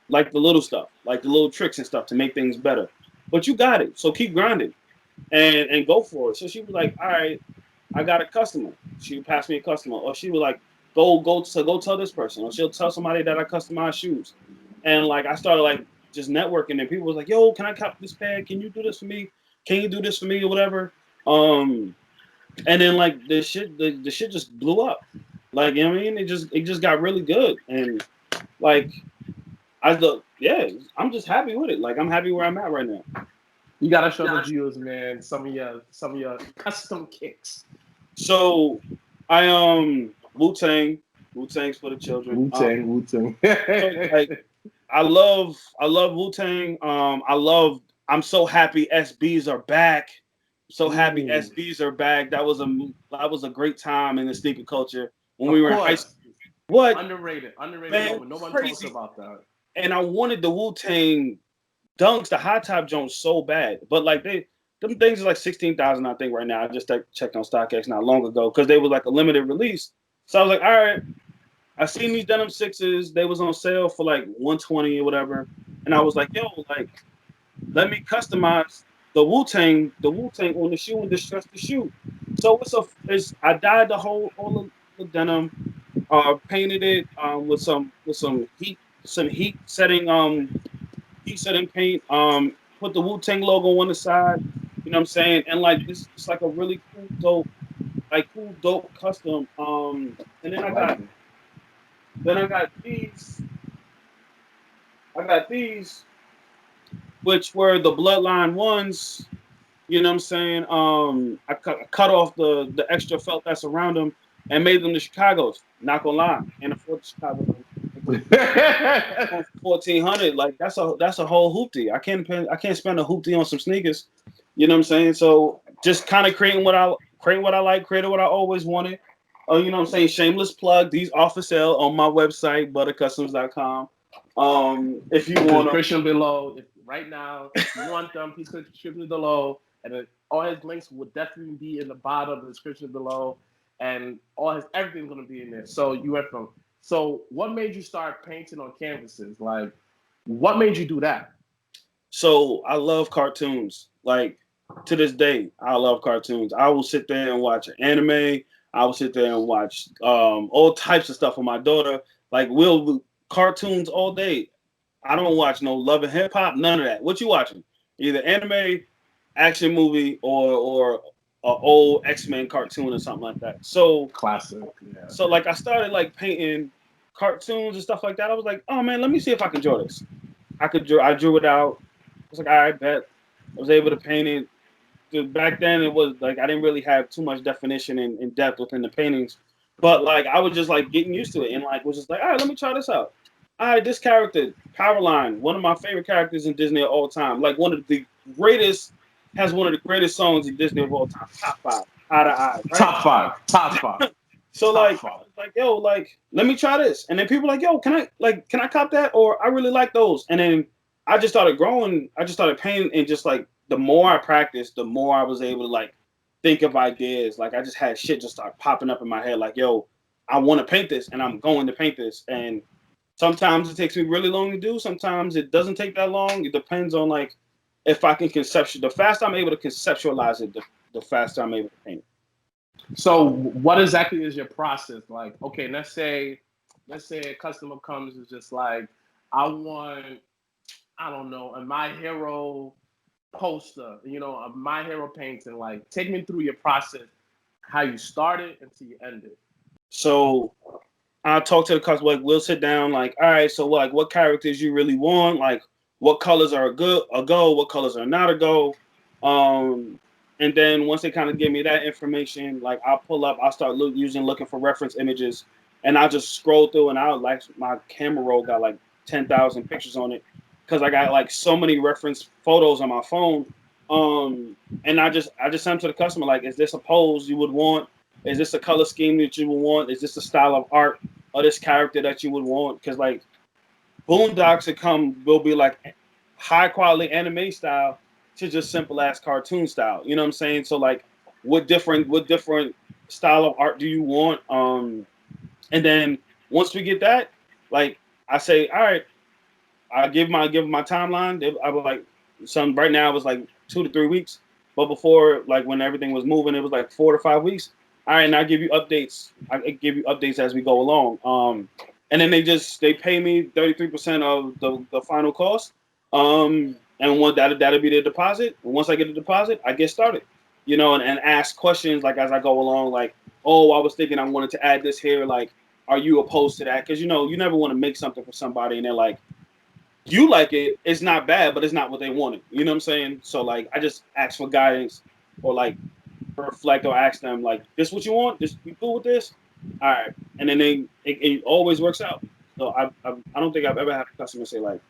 Speaker 2: like the little stuff, like the little tricks and stuff to make things better. But you got it. So keep grinding and go for it." So she was like, "All right, I got a customer." She would pass me a customer, or she would like go tell this person, or she'll tell somebody that I customize shoes. And like I started like just networking, and people was like, "Yo, can I cop this pair? Can you do this for me? Can you do this for me or whatever?" And then like the shit just blew up. Like, you know what I mean? It just got really good. And like I'm just happy with it. Like, I'm happy where I'm at right now.
Speaker 1: You gotta show the viewers, man, some of your custom kicks.
Speaker 2: So I Wu-Tang's for the children.
Speaker 1: Wu Tang.
Speaker 2: So like I love Wu-Tang. I'm so happy SBs are back. So happy SBs are back. That was a great time in the sneaker culture when we were in high school. What?
Speaker 1: Underrated
Speaker 2: Man,
Speaker 1: moment. No one
Speaker 2: crazy.
Speaker 1: talks about that.
Speaker 2: And I wanted the Wu-Tang dunks, the high top Jones, so bad. But like them things are like 16,000, I think, right now. I just checked on StockX not long ago because they was like a limited release. So I was like, all right, I seen these denim sixes. They was on sale for like 120 or whatever. And I was like, yo, like, let me customize the Wu-Tang on the shoe and distress the shoe. So I dyed all the denim, painted it with some heat setting paint, put the Wu-Tang logo on the side, you know what I'm saying? And like this it's like a really cool dope custom. And then I got these which were the Bloodline ones, you know what I'm saying? I cut off the extra felt that's around them and made them the Chicago's. Not gonna lie, and afford the Chicago. 1,400, like that's a whole hoopty. I can't spend a hoopty on some sneakers. You know what I'm saying? So just kind of creating what I like, created what I always wanted. You know what I'm saying? Shameless plug. These are for sale on my website, buttacustoms.com. If you want
Speaker 1: description below. If right now you want them, please click the description below, and all his links will definitely be in the bottom of the description below, and everything's gonna be in there. So you went from. So what made you start painting on canvases? Like, what made you do that?
Speaker 2: So I love cartoons. Like, to this day, I love cartoons. I will sit there and watch anime. I will sit there and watch all types of stuff with my daughter. Like, we'll cartoons all day. I don't watch no Love and Hip Hop, none of that. What you watching? Either anime, action movie, or an old X-Men cartoon or something like that. So
Speaker 1: classic. Yeah.
Speaker 2: So like I started like painting cartoons and stuff like that. I was like, oh man, let me see if I can draw this. I drew it out. I was like, all right, bet. I was able to paint it. Back then it was like I didn't really have too much definition and depth within the paintings. But like I was just like getting used to it and like was just like, all right, let me try this out. All right, this character, Powerline, one of my favorite characters in Disney of all time. Like one of the greatest songs in Disney of all time. Top 5. Eye to Eye. Right?
Speaker 1: Top 5.
Speaker 2: So like, yo, like, let me try this. And then people were like, yo, can I cop that? Or I really like those. And then I just started growing. I just started painting, and just like the more I practiced, the more I was able to like think of ideas. Like I just had shit just start popping up in my head. Like, yo, I want to paint this, and I'm going to paint this. And sometimes it takes me really long to do. Sometimes it doesn't take that long. It depends on like if I can the faster I'm able to conceptualize it, the faster I'm able to paint it.
Speaker 1: So what exactly is your process? Like, okay, let's say a customer comes and is just like, I don't know, a My Hero poster, a My Hero painting. Like, take me through your process, how you started until you ended.
Speaker 2: So I'll talk to the customer. Like, we'll sit down. Like, all right, so like, what characters you really want? Like, what colors are a go? What colors are not a go? And then once they kind of give me that information, like I'll start looking for reference images, and I'll just scroll through, and my camera roll got like 10,000 pictures on it because I got like so many reference photos on my phone. And I just sent them to the customer like, is this a pose you would want? Is this a color scheme that you would want? Is this a style of art or this character that you would want? Because like Boondocks will be like high quality anime style to just simple ass cartoon style. You know what I'm saying? So like, what different style of art do you want? And then once we get that, like I say, all right, I give my timeline. I was like, some right now it was like 2 to 3 weeks, but before, like when everything was moving, it was like 4 to 5 weeks. All right, and I give you updates. I give you updates as we go along. And then they pay me 33% of the final cost. And that'll be the deposit. And once I get the deposit, I get started. You know, and ask questions like as I go along, like, oh, I was thinking I wanted to add this here. Like, are you opposed to that? Because you know, you never want to make something for somebody and they're like, you like it, it's not bad, but it's not what they wanted. You know what I'm saying? So like, I just ask for guidance or like reflect or ask them like, this what you want? This you cool with this? All right, and then it always works out. So I don't think I've ever had a customer say like,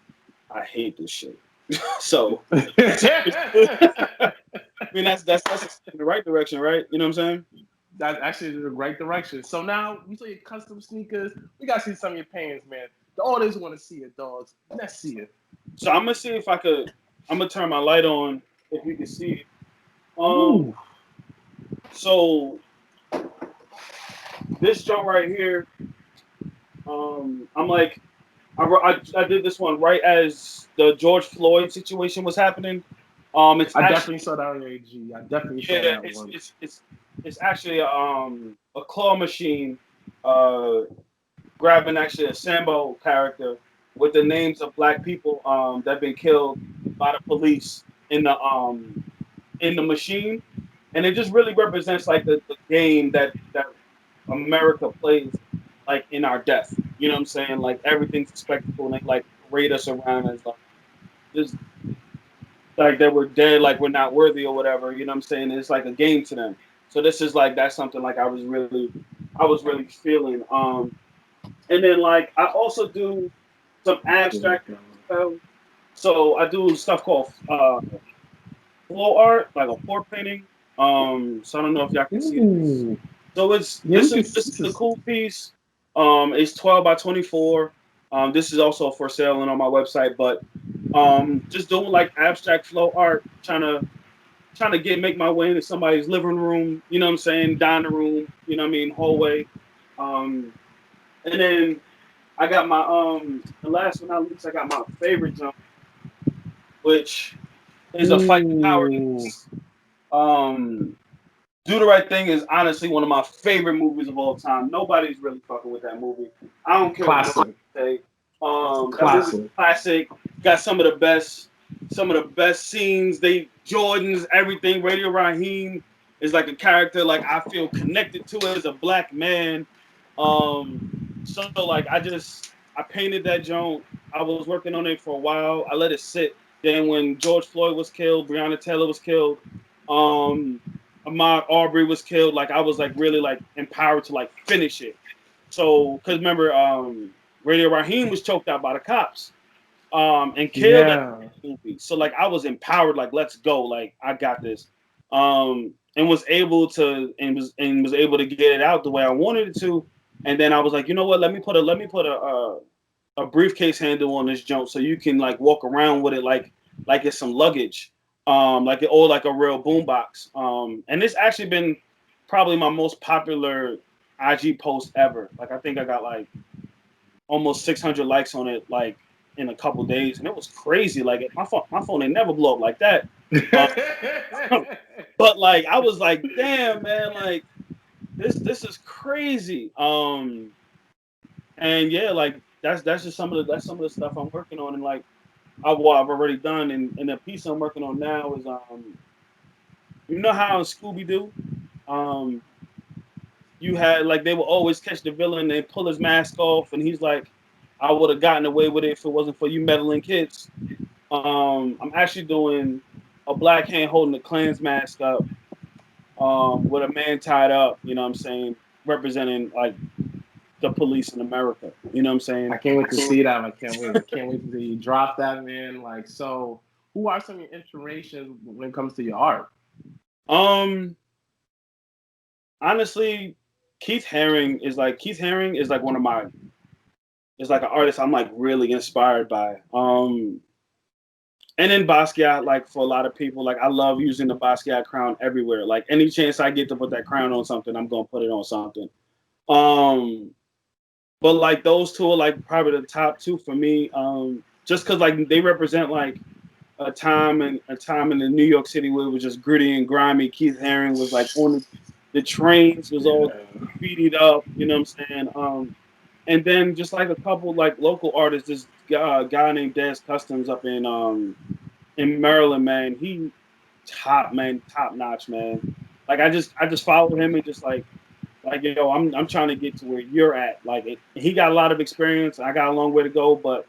Speaker 2: I hate this shit. So I mean that's in the right direction, right? You know what I'm saying?
Speaker 1: That's actually the right direction. So now you say your custom sneakers. We gotta see some of your pants, man. The audience want to see it, dogs. Let's see it.
Speaker 2: So I'm gonna see if I could. I'm gonna turn my light on if you can see it.
Speaker 1: Ooh.
Speaker 2: So this joint right here, I'm like, I did this one right as the George Floyd situation was happening.
Speaker 1: I definitely saw that on your AG. I definitely saw that one.
Speaker 2: It's actually a claw machine grabbing actually a Sambo character with the names of black people that have been killed by the police in the machine, and it just really represents like the game that America plays like in our death. You know what I'm saying? Like everything's a spectacle and they like parade us around as like just like that we're dead, like we're not worthy or whatever. You know what I'm saying? It's like a game to them. So this is like that's something like I was really feeling. And then like I also do some abstract stuff. So I do stuff called flow art, like a floor painting. So I don't know if y'all can see this. So this is a cool piece. It's 12 by 24. This is also for sale and on my website, but just doing like abstract flow art, trying to make my way into somebody's living room, you know what I'm saying, dining room, you know what I mean, hallway. And then I got my the last but not least, I got my favorite jump, which is a fight for power. Do the Right Thing is honestly one of my favorite movies of all time. Nobody's really fucking with that movie. I don't care what you say. That movie's classic. Got some of the best scenes. Jordans, everything. Radio Raheem is like a character like I feel connected to it as a black man. So like I painted that joint. I was working on it for a while. I let it sit. Then when George Floyd was killed, Breonna Taylor was killed, Ahmaud Arbery was killed. Like I was like really like empowered to like finish it. So because remember, Radio Raheem was choked out by the cops, and killed at the movie. So like I was empowered. Like let's go. Like I got this, and was able to get it out the way I wanted it to. And then I was like, you know what? Let me put a briefcase handle on this junk so you can like walk around with it like it's some luggage. Like a real boombox. And it's actually been probably my most popular IG post ever. Like I think I got like almost 600 likes on it like in a couple days, and it was crazy. Like my phone ain't never blow up like that. But like I was like, damn man, like this is crazy. And yeah, like that's just some of the stuff I'm working on, and like I've already done, and the piece I'm working on now is you know how in Scooby Doo, you had like they will always catch the villain, they pull his mask off, and he's like, I would have gotten away with it if it wasn't for you meddling kids. I'm actually doing a black hand holding the Klan's mask up, with a man tied up. You know what I'm saying, representing like the police in America. You know what I'm saying?
Speaker 1: I can't wait to see that. I can't wait to see you drop that, man. Like, so who are some of your inspirations when it comes to your art?
Speaker 2: Honestly, Keith Haring is like one of my is like an artist I'm like really inspired by. And then Basquiat, like for a lot of people, like I love using the Basquiat crown everywhere. Like any chance I get to put that crown on something, I'm gonna put it on something. Um, but like those two are like probably the top two for me. Just because like they represent like a time in the New York City where it was just gritty and grimy. Keith Haring was like on the trains was all graffitied up. You know what I'm saying? And then just like a couple like local artists, this guy named Des Customs up in Maryland, man. He top notch, man. Like I just followed him and just like yo, I'm trying to get to where you're at. Like he got a lot of experience. I got a long way to go, but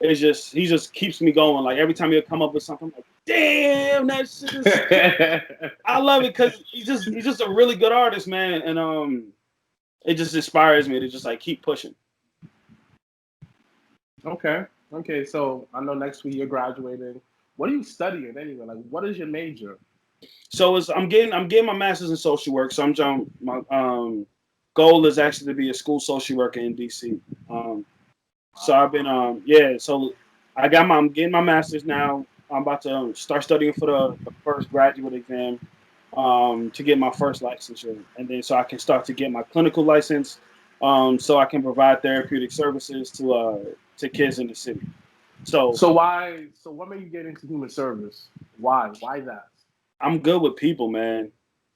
Speaker 2: it's just he just keeps me going. Like every time he'll come up with something, I'm like, damn, that shit is. I love it because he's just a really good artist, man, and it just inspires me to just like keep pushing.
Speaker 1: Okay. So I know next week you're graduating. What are you studying anyway? Like, what is your major?
Speaker 2: So I'm getting my master's in social work. So my goal is actually to be a school social worker in DC. So I've been So I'm getting my master's now. I'm about to start studying for the first graduate exam to get my first licensure, and then so I can start to get my clinical license, so I can provide therapeutic services to kids in the city. So
Speaker 1: what made you get into human service? Why that?
Speaker 2: I'm good with people, man.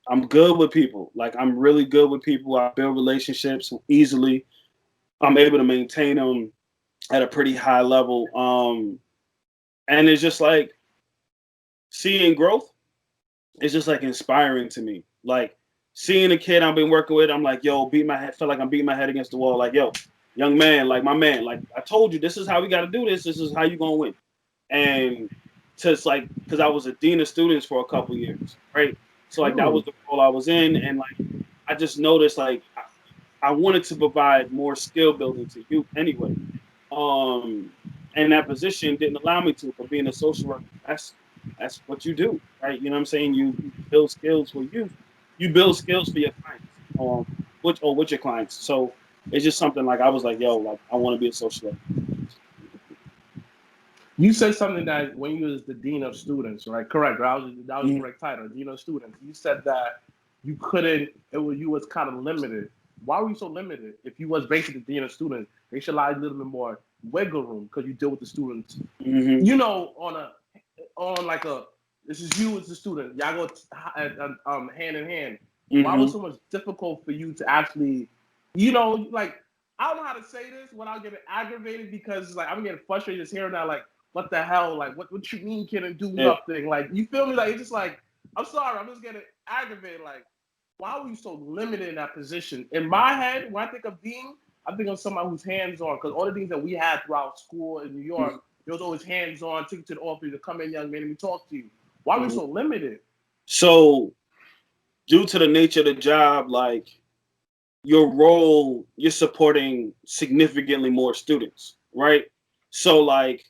Speaker 2: I'm good with people. Like I'm really good with people. I build relationships easily. I'm able to maintain them at a pretty high level. And it's just like seeing growth is just like inspiring to me. Like seeing a kid I've been working with, I'm like, yo, feel like I'm beating my head against the wall. Like, yo, young man, like my man, like I told you, this is how we got to do this. This is how you gonna win. And just like, because I was a dean of students for a couple years, right? So like that was the role I was in, and like I just noticed like I wanted to provide more skill building to youth anyway. And that position didn't allow me to, but being a social worker, that's what you do, right? You know what I'm saying? You build skills for youth. You build skills for your clients, with your clients. So it's just something like I was like, yo, like I want to be a social worker.
Speaker 1: You said something that when you was the dean of students, right? Correct. That was the correct title, dean of students. You said that you couldn't. You was kind of limited. Why were you so limited? If you was basically the dean of students, they should allow you a little bit more wiggle room because you deal with the students.
Speaker 2: Mm-hmm.
Speaker 1: You know, on like a this is you as a student. Y'all go hand in hand.
Speaker 2: Mm-hmm.
Speaker 1: Why was it so much difficult for you to actually, like I don't know how to say this without getting aggravated because like I'm getting frustrated just hearing that like what the hell like what you mean can do nothing like you feel me like it's just like I'm sorry I'm just getting aggravated like why were you so limited in that position? In my head when I think of dean I think of somebody who's hands-on because all the things that we had throughout school in New York. There was always hands-on, take you to the office to come in, young man, and we talk to you. Why are we so limited?
Speaker 2: So, due to the nature of the job, like your role, you're supporting significantly more students, right? So, like,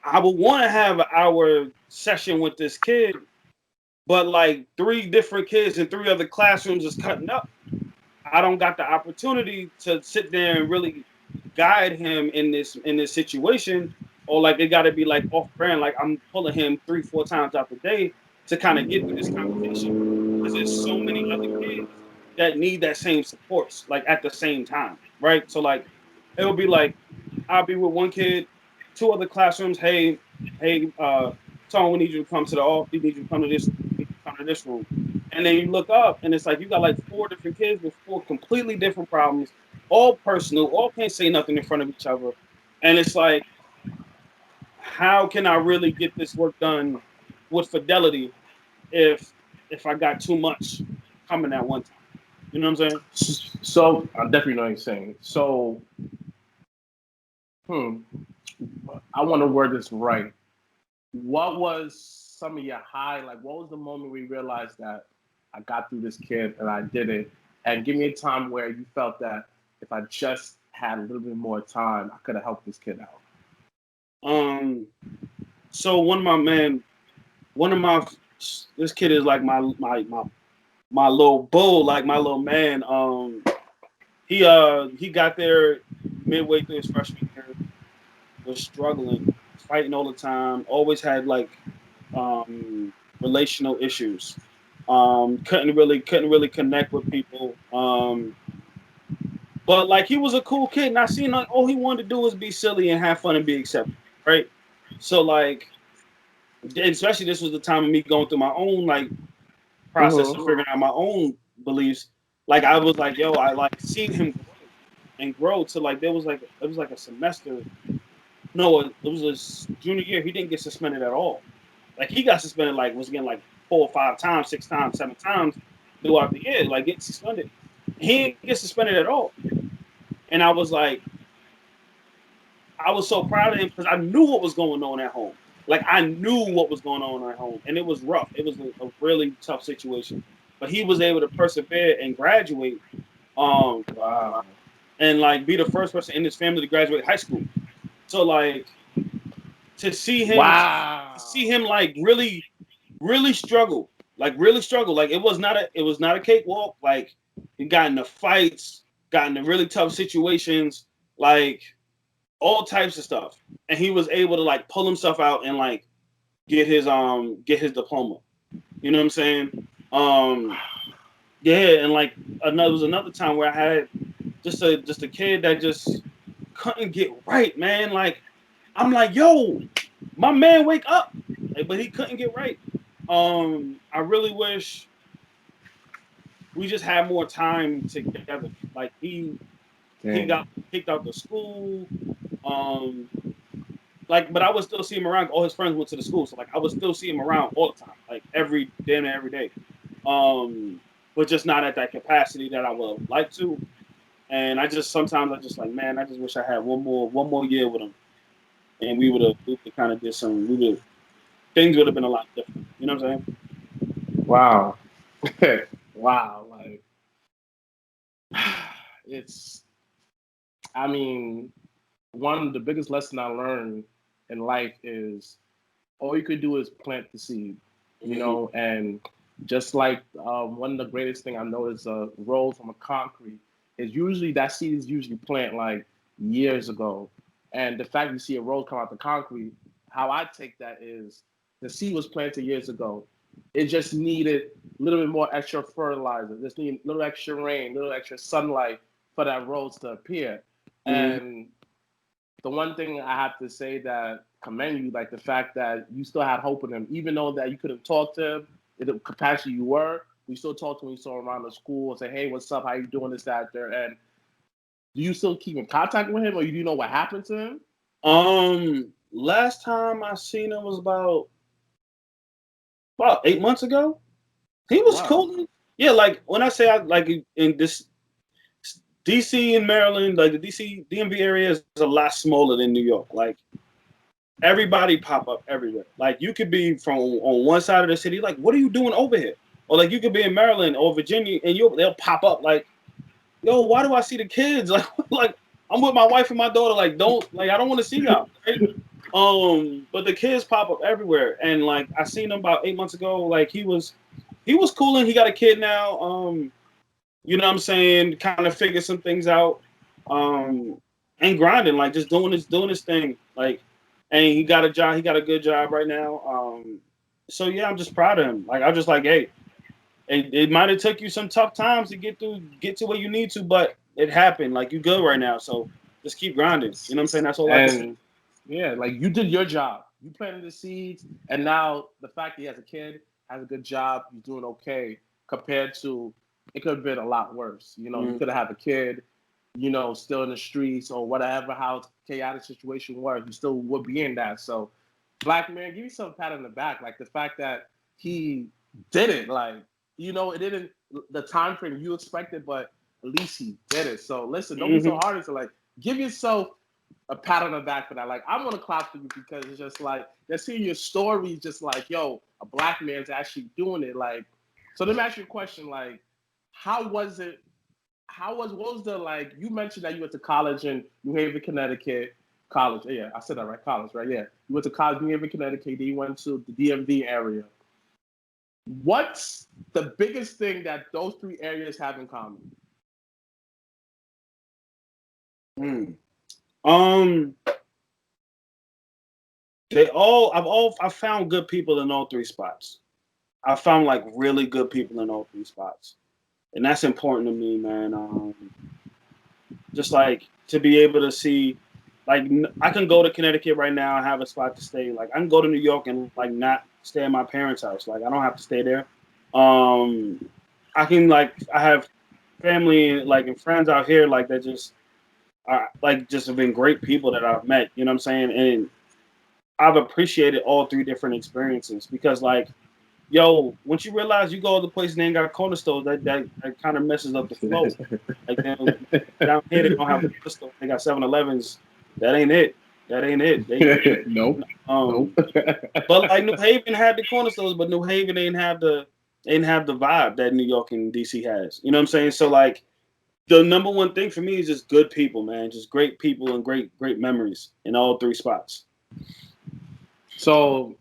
Speaker 2: I would want to have an hour session with this kid, but like 3 different kids in 3 other classrooms is cutting up. I don't got the opportunity to sit there and really guide him in this situation, or like it got to be like off brand. Like I'm pulling him 3-4 times out the day to kind of get through this conversation because there's so many other kids that need that same support, like at the same time, right? So like it'll be like I'll be with one kid, 2 other classrooms. Hey, Tom, we need you to come to the office. We need you to come to this. We need you to come to this room. And then you look up, and it's like you got like 4 different kids with 4 completely different problems, all personal, all can't say nothing in front of each other. And it's like, how can I really get this work done with fidelity if I got too much coming at one time? You know what I'm saying?
Speaker 1: So I definitely know what you're saying. So, I want to word this right. What was some of your high? Like, what was the moment where you realized that I got through this kid and I did it? And give me a time where you felt that if I just had a little bit more time, I could have helped this kid out.
Speaker 2: So one of my this kid is like my little bull, like my little man. He got there midway through his freshman year, was struggling, fighting all the time, always had like um relational issues. Couldn't really connect with people. But like he was a cool kid, and I seen like all he wanted to do was be silly and have fun and be accepted, right? So like, especially this was the time of me going through my own like process of
Speaker 1: Mm-hmm.
Speaker 2: figuring out my own beliefs. Like I was like, yo, I like seen him grow and grow to like there was like it was like a semester. No, it was his junior year. He didn't get suspended at all. Like he got suspended like was getting like 4 or 5 times, 6 times, 7 times throughout the year, like getting suspended. He didn't get suspended at all. And I was so proud of him because I knew what was going on at home. Like I knew what was going on at home, and it was rough. It was a really tough situation, but he was able to persevere and graduate, um,
Speaker 1: Wow.
Speaker 2: and like be the first person in his family to graduate high school. So like to
Speaker 1: Wow.
Speaker 2: see him like really struggle, like it was not a cakewalk. Like he got into fights, got into really tough situations, like all types of stuff, and he was able to like pull himself out and like get his diploma. You know what I'm saying? Um, yeah, and like another was another time where I had just a kid that just couldn't get right, man. Like I'm like, yo, my man, wake up! Like, but he couldn't get right. I really wish we just had more time together. Like he got
Speaker 1: Dang.
Speaker 2: kicked out of school. Um, like, but I would still see him around. All his friends went to the school, so like I would still see him around all the time, like damn near every day. But just not at that capacity that I would like to. And I just sometimes I just like, man, I just wish I had one more year with him, and we would have kind of did some. We would things would have been a lot different. You know what I'm saying?
Speaker 1: Wow. Wow. Like it's. I mean, one of the biggest lessons I learned in life is all you could do is plant the seed, you
Speaker 2: Mm-hmm.
Speaker 1: know, and just like one of the greatest thing I noticed roll from a concrete is usually that seed is usually planted like years ago. And the fact you see a roll come out the concrete, how I take that is the seed was planted years ago. It just needed a little bit more extra fertilizer, just needed a little extra rain, a little extra sunlight for that rose to appear.
Speaker 2: Mm-hmm.
Speaker 1: And the one thing I have to say that commend you, like the fact that you still had hope in him, even though that you couldn't talk to him in the capacity you were, we still talked to him. We saw him around the school and say, "Hey, what's up? How you doing?" This, that, there. And do you still keep in contact with him, or you know what happened to him?
Speaker 2: Last time I seen him was about 8 months ago. He was
Speaker 1: Wow.
Speaker 2: cool. Yeah, like when I say I like in this DC and Maryland, like the DC DMV area is a lot smaller than New York. Like everybody pop up everywhere. Like you could be from on one side of the city, like what are you doing over here? Or like you could be in Maryland or Virginia, and they'll pop up like, yo, why do I see the kids? Like I'm with my wife and my daughter. Like don't like I don't want to see y'all. Right? But the kids pop up everywhere, and like I seen him about 8 months ago. Like he was cool, and he got a kid now. You know what I'm saying? Kind of figure some things out. And grinding, like just doing his thing. Like, and he got a job. He got a good job right now. So yeah, I'm just proud of him. Like I'm just like, hey, it might have took you some tough times to get to where you need to, but it happened. Like you good right now, so just keep grinding. You know what I'm saying? That's all I can say.
Speaker 1: And yeah, like you did your job. You planted the seeds, and now the fact that he has a kid, has a good job, he's doing okay compared to it could have been a lot worse. You know, you
Speaker 2: Mm-hmm.
Speaker 1: could have a kid, you know, still in the streets or whatever, how chaotic situation was, you still would be in that. So, Black man, give yourself a pat on the back. Like the fact that he did it, like, you know, it didn't the time frame you expected, but at least he did it. So listen, don't be so
Speaker 2: Mm-hmm.
Speaker 1: hard on like give yourself a pat on the back for that. Like I'm gonna clap for you because it's just like just seeing your story, just like yo, a Black man's actually doing it. Like, so let me ask you a question. Like, how was it? How was what was the like? You mentioned that you went to college in New Haven, Connecticut. College. Yeah, I said that right. College, right? Yeah. You went to college in Connecticut. Then you went to the DMV area. What's the biggest thing that those three areas have in common?
Speaker 2: I've found good people in all three spots. I found like really good people in all three spots, and that's important to me, man. Just like to be able to see, like I can go to Connecticut right now and have a spot to stay. Like I can go to New York and like not stay at my parents' house. Like I don't have to stay there. I can like I have family like and friends out here like that just are like just have been great people that I've met. You know what I'm saying? And I've appreciated all three different experiences because like yo, once you realize you go to the place and they ain't got corner stores, that kind of messes up the flow. Like down here they don't have corner stores. They got 7-Elevens. That ain't it. That ain't it.
Speaker 1: Nope. Nope.
Speaker 2: But like New Haven had the corner stores, but New Haven ain't have the vibe that New York and DC has. You know what I'm saying? So like the number one thing for me is just good people, man. Just great people and great memories in all three spots.
Speaker 1: So,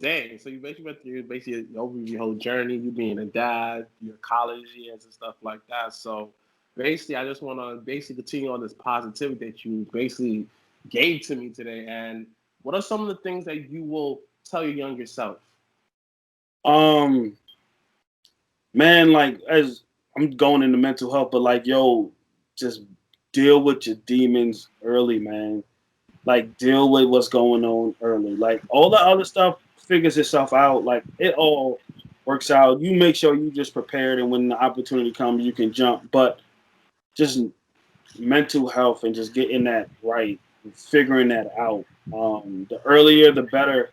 Speaker 1: dang. So you basically went through over your whole journey. You being a dad, your college years and stuff like that. So basically, I just want to basically continue on this positivity that you basically gave to me today. And what are some of the things that you will tell your younger self?
Speaker 2: Man, like as I'm going into mental health, but like yo, just deal with your demons early, man. Like deal with what's going on early. Like all the other stuff figures itself out. Like it all works out. You make sure you just prepared, and when the opportunity comes, you can jump. But just mental health and just getting that right, and figuring that out. The earlier, the better.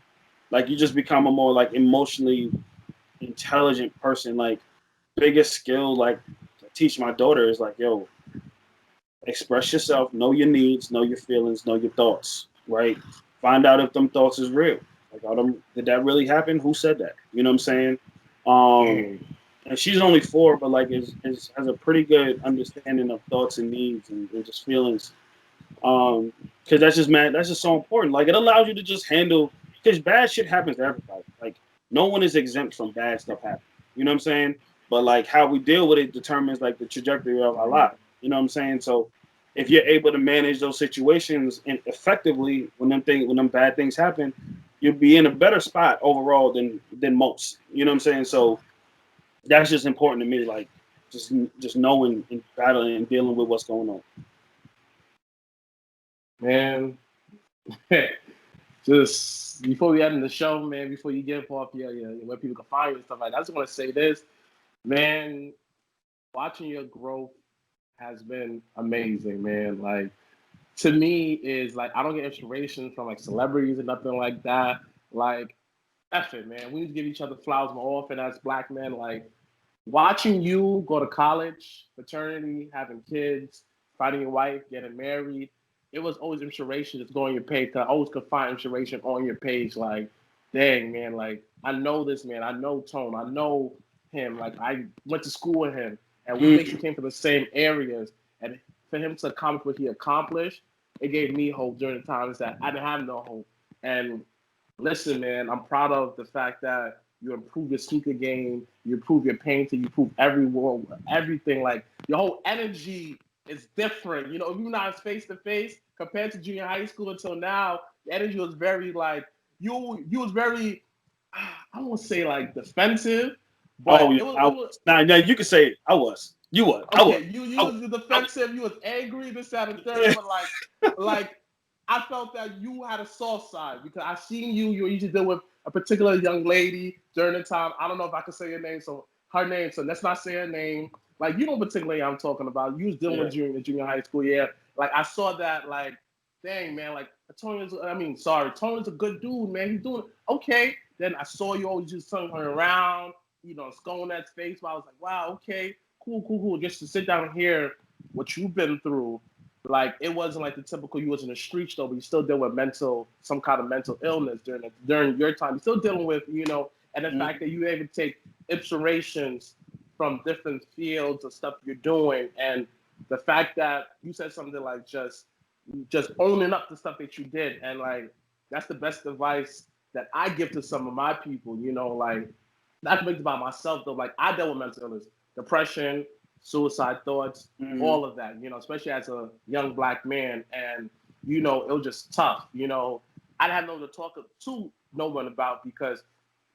Speaker 2: Like you just become a more like emotionally intelligent person. Like biggest skill, like I teach my daughter is like, yo, express yourself, know your needs, know your feelings, know your thoughts, right? Find out if them thoughts is real. Like, did that really happen? Who said that? You know what I'm saying? And she's only 4, but like has a pretty good understanding of thoughts and needs and just feelings. Because that's just man, that's just so important. Like it allows you to just handle because bad shit happens to everybody. Like no one is exempt from bad stuff happening. You know what I'm saying? But like how we deal with it determines like the trajectory of our life. You know what I'm saying? So if you're able to manage those situations and effectively when them bad things happen, you'll be in a better spot overall than most. You know what I'm saying? So that's just important to me. Like just knowing and battling and dealing with what's going on.
Speaker 1: Man, just before we end the show, man, before you get off where people can find you and stuff like that, I just want to say this, man. Watching your growth has been amazing, man. Like to me, is like I don't get inspiration from like celebrities and nothing like that. Like, F it, man. We need to give each other flowers more often as black men. Like watching you go to college, fraternity, having kids, finding your wife, getting married, it was always inspiration just going on your page. Cause I always could find inspiration on your page. Like, dang, man, like I know this man. I know Tone. I know him. Like I went to school with him. And we basically came from the same areas. And for him to accomplish what he accomplished, it gave me hope during the times that I didn't have no hope. And listen, man, I'm proud of the fact that you improve your sneaker game, you improve your painting, you improve everything. Like your whole energy is different. You know, if you're not face to face compared to junior high school until now, the energy was very like you was very I won't say like defensive, but
Speaker 2: Oh,
Speaker 1: it was
Speaker 2: now you can say it. I was. You was.
Speaker 1: okay. You was defensive, you was angry, this, that, and third, but like I felt that you had a soft side because I seen you used to deal with a particular young lady during the time. I don't know if I can say her name, so let's not say her name. Like you know particularly I'm talking about. You was dealing with junior high school, yeah. Like I saw that, like, dang man, like Tony's a good dude, man. He's doing okay. Then I saw you always just turning her around, scolding that face. I was like, wow, okay, cool. Just to sit down and hear what you've been through. Like it wasn't like the typical you was in the streets though, but you still deal with some kind of mental illness during your time. You're still dealing with, and the fact that you're able to take inspirations from different fields of stuff you're doing, and the fact that you said something like just just owning up to stuff that you did. And like, that's the best advice that I give to some of my people, you know, like, not to make it about myself though. Like, I dealt with mental illness, depression, suicide thoughts, all of that, you know, especially as a young Black man. And, you know, it was just tough, you know. I didn't have no one to talk to no one about because,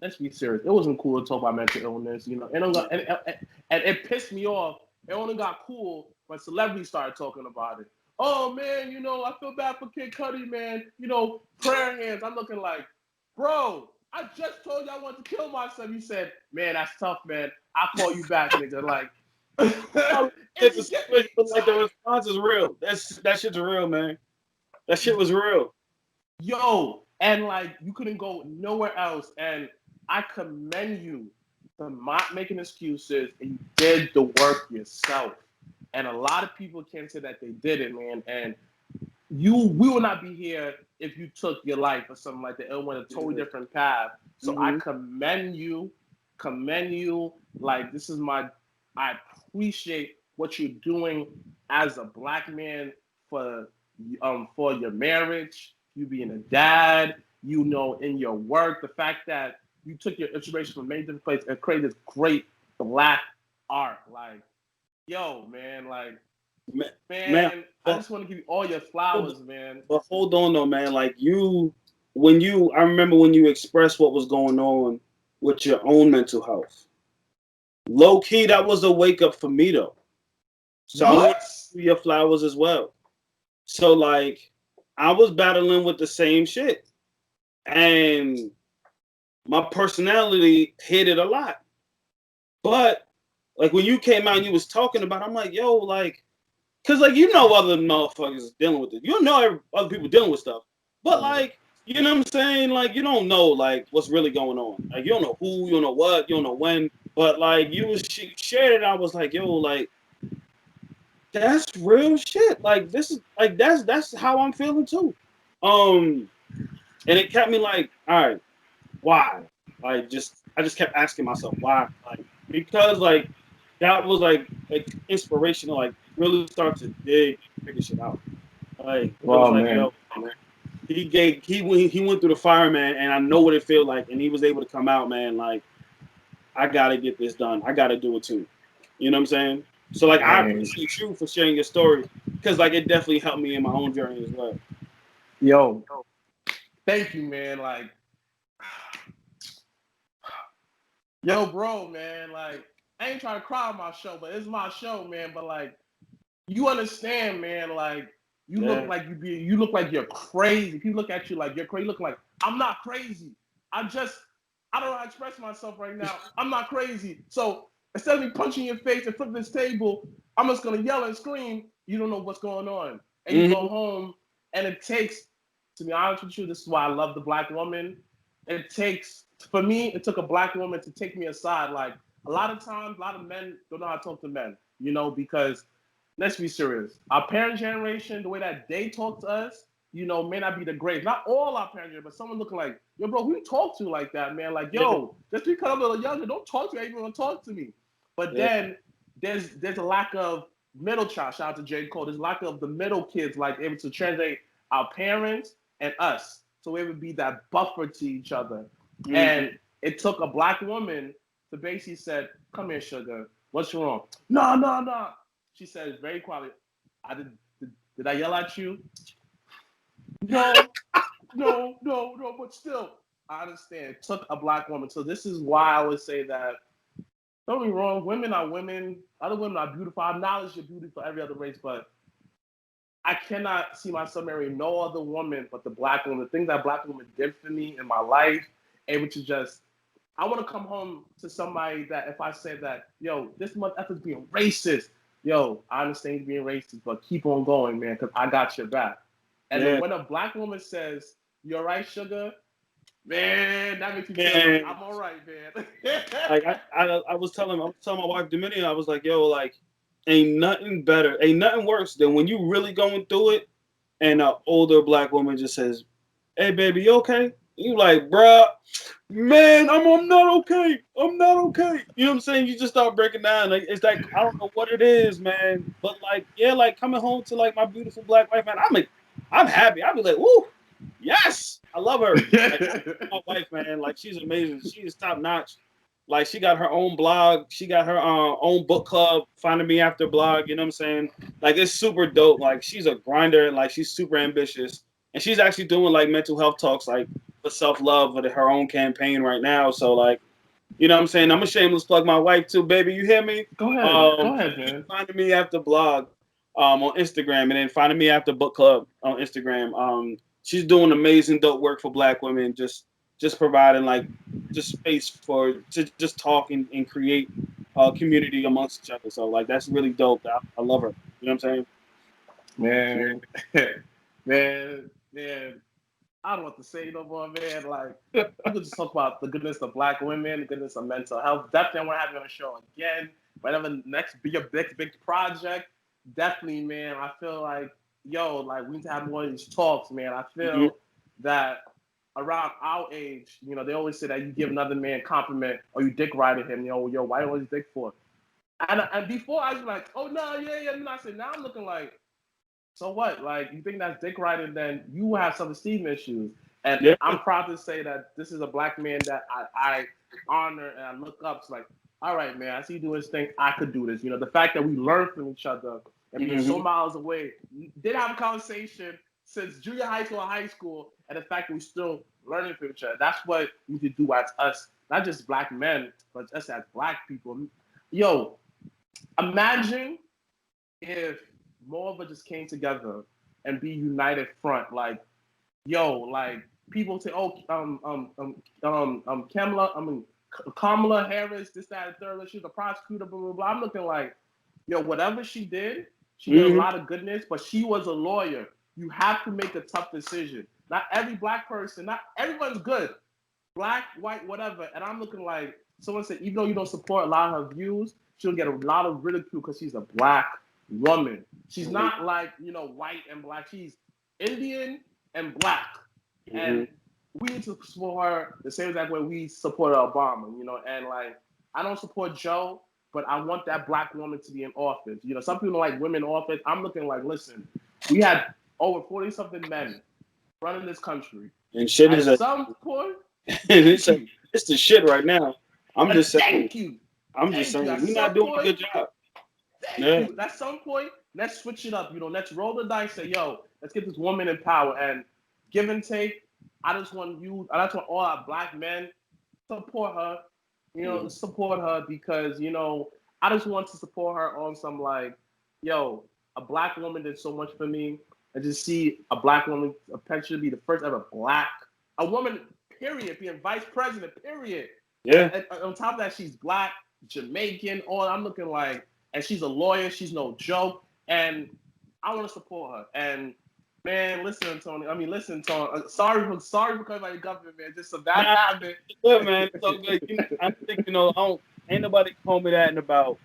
Speaker 1: let's be serious, it wasn't cool to talk about mental illness, you know. And it pissed me off. It only got cool when celebrities started talking about it. Oh man, you know, I feel bad for Kid Cudi, man. You know, prayer hands. I'm looking like, bro, I just told you I wanted to kill myself. You said, man, that's tough, man. I'll call you back, nigga. Like,
Speaker 2: it's but like the response is real. That shit's real, man. That shit was real.
Speaker 1: Yo, and like you couldn't go nowhere else. And I commend you for not making excuses and you did the work yourself. And a lot of people can't say that they did it, man. And we will not be here if you took your life or something like that. It went a totally different path. So I commend you. Like, I appreciate what you're doing as a Black man for your marriage, you being a dad, you know, in your work, the fact that you took your inspiration from many different places and created this great Black art. Like, yo, man, like, man, I just want to give you all your flowers, man.
Speaker 2: But hold on, though, man. Like, I remember when you expressed what was going on with your own mental health. Low key, that was a wake up for me, though. So I want to give you your flowers as well. So, like, I was battling with the same shit. And my personality hit it a lot. But, like, when you came out and you was talking about it, I'm like, yo, like, because, like, you know other motherfuckers dealing with it. You know other people dealing with stuff. But, like, you know what I'm saying? Like, you don't know, like, what's really going on. Like, you don't know who, you don't know what, you don't know when. But, like, you shared it. I was like, yo, like, that's real shit. Like, this is, like, that's how I'm feeling, too. And it kept me, like, all right, why? Like, I just kept asking myself, why? Like, because, like, that was, like inspirational, like, really start to figure shit out. Like, it was like, man. Yo, he went through the fire, man, and I know what it feels like, and he was able to come out, man. Like, I gotta get this done. I gotta do it too. You know what I'm saying? So, like, I appreciate you for sharing your story because, like, it definitely helped me in my own journey as well.
Speaker 1: Yo, thank you, man. Like, yo, bro, man. Like, I ain't trying to cry on my show, but it's my show, man. But like, you understand, man. Like, you look like you look like you're crazy. People look at you like you're crazy. You look like I'm not crazy. I don't know how to express myself right now. I'm not crazy. So instead of me punching your face and flipping this table, I'm just gonna yell and scream. You don't know what's going on, and you go home. And it takes, to be honest with you, this is why I love the Black woman. It took a Black woman to take me aside. Like, a lot of times, a lot of men don't know how to talk to men, you know, because let's be serious. Our parent generation, the way that they talk to us, you know, may not be the greatest. Not all our parents, but someone looking like, yo, bro, who you talk to like that, man? Like, yo, just because I'm a little younger, don't talk to me. Even want to talk to me. But then there's a lack of middle child. Shout out to J. Cole. There's a lack of the middle kids, like, able to translate our parents and us. So it would be that buffer to each other. And it took a Black woman to basically said, come here, sugar. What's wrong? No. She said very quietly, did I yell at you? No, but still, I understand. It took a Black woman. So this is why I would say that, don't get me wrong, women are women. Other women are beautiful. I acknowledge you're beautiful for every other race, but I cannot see myself marrying no other woman but the Black woman. The things that Black women did for me in my life, able to just, I want to come home to somebody that if I said that, yo, this month effort's being racist, yo, I understand you being racist, but keep on going, man, because I got your back. And then when a Black woman says, you all right, sugar? Man, that makes me feel like I'm all right, man.
Speaker 2: Like, I was telling my wife Dominion, I was like, yo, like, ain't nothing worse than when you really going through it and an older Black woman just says, hey, baby, you okay? You like, bruh, man, I'm not okay. I'm not okay. You know what I'm saying? You just start breaking down. Like, it's like, I don't know what it is, man. But like, yeah, like coming home to like my beautiful Black wife, man, I'm happy. I'll be like, woo, yes, I love her. Like, my wife, man, like she's amazing. She is top notch. Like she got her own blog. She got her own book club, Finding Me After blog. You know what I'm saying? Like it's super dope. Like she's a grinder. Like she's super ambitious, and she's actually doing like mental health talks, like for self love with her own campaign right now. So like, you know what I'm saying? I'm a shameless plug my wife too, baby. You hear me?
Speaker 1: Go ahead, man.
Speaker 2: Finding Me After blog on Instagram, and then Finding Me After book club on Instagram. She's doing amazing dope work for Black women. Just providing like just space for to just talk and create community amongst each other. So like that's really dope. I love her. You know what I'm saying?
Speaker 1: Man, man. I don't know what to say no more, man. Like, we could just talk about the goodness of Black women, the goodness of mental health. Definitely, I want to have you on the show again. Whenever next be a big project, definitely, man. I feel like, like we need to have more of these talks, man. I feel that around our age, they always say that you give another man a compliment or you dick riding him, why you always dick for? And before I was like, oh no, yeah. And I said, now I'm looking like, so what? Like, you think that's dick riding, then you have some esteem issues. And I'm proud to say that this is a Black man that I honor and I look up to. Like, all right, man, I see you doing this thing. I could do this. The fact that we learn from each other and being so miles away, did have a conversation since junior high school or high school, and the fact that we're still learning from each other. That's what we could do as us, not just Black men, but us as Black people. Yo, imagine if more of us just came together and be united front. Like, like people say, Kamala Harris, this, that, and third, she's a prosecutor, blah, blah, blah. I'm looking like, whatever she did a lot of goodness, but she was a lawyer. You have to make a tough decision. Not every Black person, not everyone's good. Black, white, whatever. And I'm looking like, someone said, even though you don't support a lot of her views, she'll get a lot of ridicule because she's a Black woman. She's not like, white and Black. She's Indian and Black. And we need to support her the same exact way we support Obama, and like, I don't support Joe, but I want that Black woman to be in office. Some people don't like women in office. I'm looking like, listen, we had over 40-something men running this country.
Speaker 2: And shit is
Speaker 1: at some point,
Speaker 2: it's the shit right now. I'm just saying.
Speaker 1: Thank you.
Speaker 2: I'm just saying, we're not doing a good job.
Speaker 1: Thank you. At some point, let's switch it up. Let's roll the dice. Say, let's get this woman in power and give and take. I just want all our Black men support her. Support her because I just want to support her on some like, a Black woman did so much for me, and just see a Black woman potentially be the first ever a woman, period, being vice president, period.
Speaker 2: Yeah.
Speaker 1: And on top of that, she's Black, Jamaican. I'm looking like, and she's a lawyer. She's no joke, and I want to support her. And man, listen, Tony. Sorry for coming by the government, man. Just some bad habit.
Speaker 2: Good, man. It's so good. I think ain't nobody told me that in about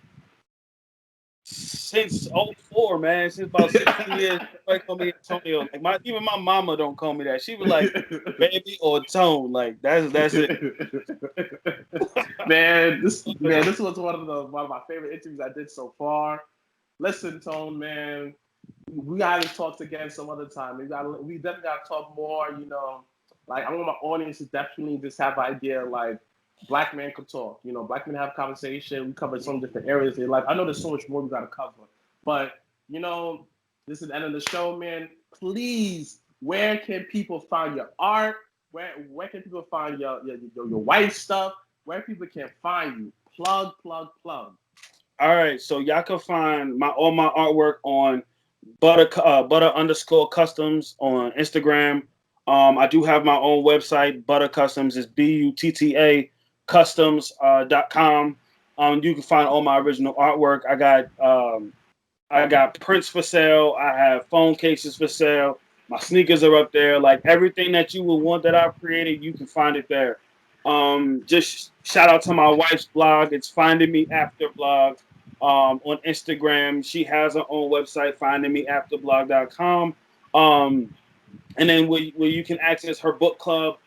Speaker 2: since 04, man. Since about 16 years, nobody called me Antonio. Like even my mama don't call me that. She was like baby or Tone. Like that's it.
Speaker 1: This was one of my favorite interviews I did so far. Listen, Tone, man, we gotta talk again some other time. We definitely gotta talk more. Like I want my audience to definitely just have an idea like Black men could talk. Black men have conversation. We cover some different areas of their life. I know there's so much more we gotta cover, but this is the end of the show, man. Please, where can people find your art? Where can people find your wife stuff? Where people can find you? Plug.
Speaker 2: All right, so y'all can find all my artwork on Butta_customs on Instagram. I do have my own website. Butta Customs is BUTTA customs.com. You can find all my original artwork. I got prints for sale. I have phone cases for sale. My sneakers are up there. Like everything that you would want that I've created, you can find it there. Just shout out to my wife's blog. It's Finding Me After blog. On Instagram, she has her own website, findingmeafterblog.com. And then where you can access her book club.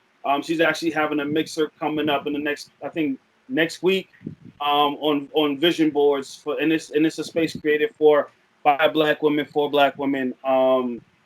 Speaker 2: She's actually having a mixer coming up in the next week on vision boards and it's a space created by Black women for Black women.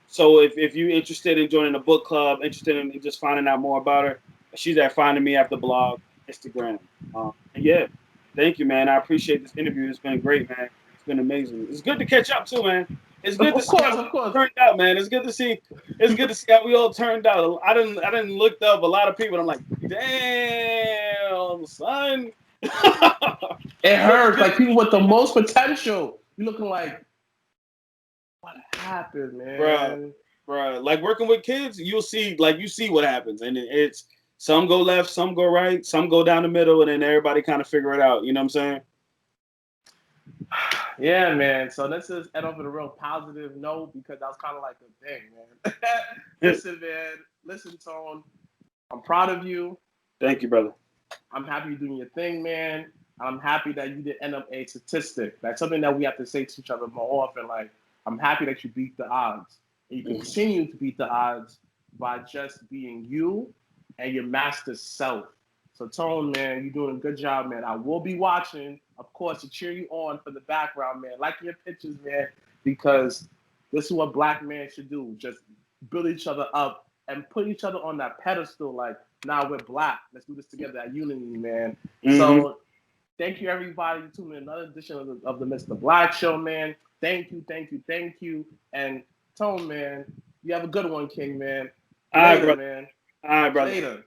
Speaker 2: So if you're interested in joining the book club, interested in just finding out more about her, she's at Finding Me After blog, Instagram. And yeah, thank you, man. I appreciate this interview. It's been great, man. It's been amazing. It's good to catch up too, man. It's good to see how we all turned out, man. It's good to see. It's good to see how we all turned out. I didn't looked up a lot of people. And I'm like, damn, son.
Speaker 1: It hurts. Like people with the most potential. You're looking like, what happened, man?
Speaker 2: Bro, like working with kids, you see what happens, and it's some go left, some go right, some go down the middle, and then everybody kind of figure it out. You know what I'm saying?
Speaker 1: Yeah, man. So let's just end off with a real positive note because that was kind of like the thing, man. Listen, man. Listen, Tone. I'm proud of you.
Speaker 2: Thank you, brother.
Speaker 1: I'm happy you're doing your thing, man. I'm happy that you didn't end up a statistic. That's something that we have to say to each other more often. Like, I'm happy that you beat the odds. And you continue to beat the odds by just being you and your master self. So, Tone, man, you're doing a good job, man. I will be watching, of course, to cheer you on from the background, man. Like your pictures, man, because this is what black men should do. Just build each other up and put each other on that pedestal. Like, now we're black. Let's do this together, that unity, man. Mm-hmm. So, thank you, everybody, for tuning in another edition of the Mrblacc Show, man. Thank you. And Tone, man, you have a good one, King, man.
Speaker 2: All right, brother.
Speaker 1: Man.
Speaker 2: All right, brother.
Speaker 1: Later.